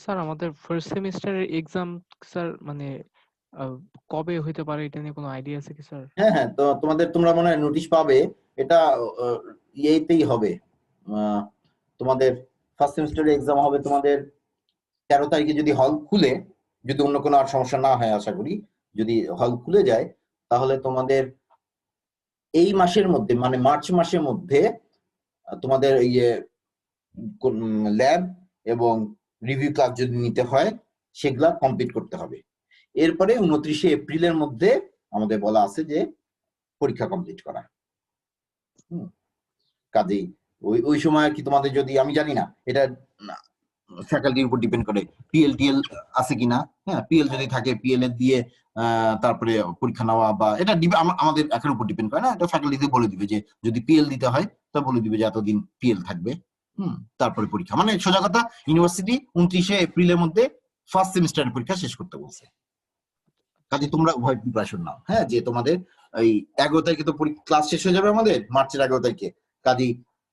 স্যার আমাদের ফার্স্ট সেমিস্টারের এক্সাম স্যার মানে কবে হইতে পারে এটা নিয়ে কোনো আইডিয়া আছে কি স্যার? হ্যাঁ হ্যাঁ, তো তোমরা মনে হয় নোটিশ পাবে, এটা ইয়েতেই হবে। তোমাদের ফার্স্ট সেমিস্টারের এক্সাম হবে তোমাদের 13 তারিখে, যদি হল খুলে, যদি অন্য কোনো আর সমস্যা না হয়, আশা করি যদি হল খুলে যায়, তাহলে তোমাদের এই মাসের মধ্যে মানে মার্চ মাসের মধ্যে তোমাদের ইয়ে ল্যাব এবং রিভিউ ক্লাস যদি নিতে হয় সেগুলা কমপ্লিট করতে হবে। এরপরে 29শে এপ্রিলের মধ্যে আমাদের বলা আছে যে পরীক্ষা কমপ্লিট করা। কাজেই ওই সময় কি তোমাদের যদি, আমি জানি না, এটা ফ্যাকাল্টির উপর ডিপেন্ড করে, পিএল আছে কিনা। হ্যাঁ, পিএল যদি থাকে পিএল এর দিয়ে তারপরে পরীক্ষা নেওয়া, বা এটা আমাদের একের উপর ডিপেন্ড করে না, এটা ফ্যাকাল্টিতে বলে দিবে যে যদি পিএল দিতে হয় তা বলে দিবে যে এতদিন পিএল থাকবে, তারপরে পরীক্ষা। মানে সোজা কথা, ইউনিভার্সিটি 29শে এপ্রিলের মধ্যে ফার্স্ট সেমিস্টারের পরীক্ষা শেষ করতে বলছে। কাজে তোমরা উভয় প্রিপারেশন নাও। হ্যাঁ, যে তোমাদের এই 11 তারিখে তো ক্লাস শেষ হয়ে যাবে আমাদের, মার্চের 11 তারিখে। কাজেই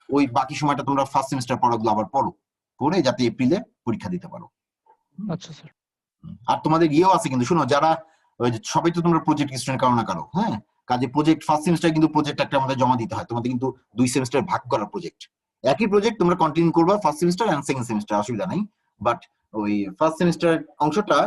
ওই বাকি সময়টা তোমরা ফার্স্ট সেমিস্টার পড়াগুলো আবার পড়ে যাতে এপ্রিলে পরীক্ষা দিতে পারো। আচ্ছা স্যার। আর তোমাদের ইয়েও আছে কিন্তু, শোনো, যারা সবাই তো তোমরা প্রজেক্ট স্টুডেন্ট কারো না কারো, হ্যাঁ, কাজে প্রজেক্ট ফার্স্ট সেমিস্টার কিন্তু প্রজেক্ট একটা আমাদের জমা দিতে হয়। তোমাদের কিন্তু 2 সেমিস্টার ভাগ করা প্রজেক্ট, একই প্রজেক্ট তোমরা কন্টিনিউ করবা first semester and second semester, অসুবিধা নাই। বাট ওই ফার্স্ট সেমিস্টার অংশটা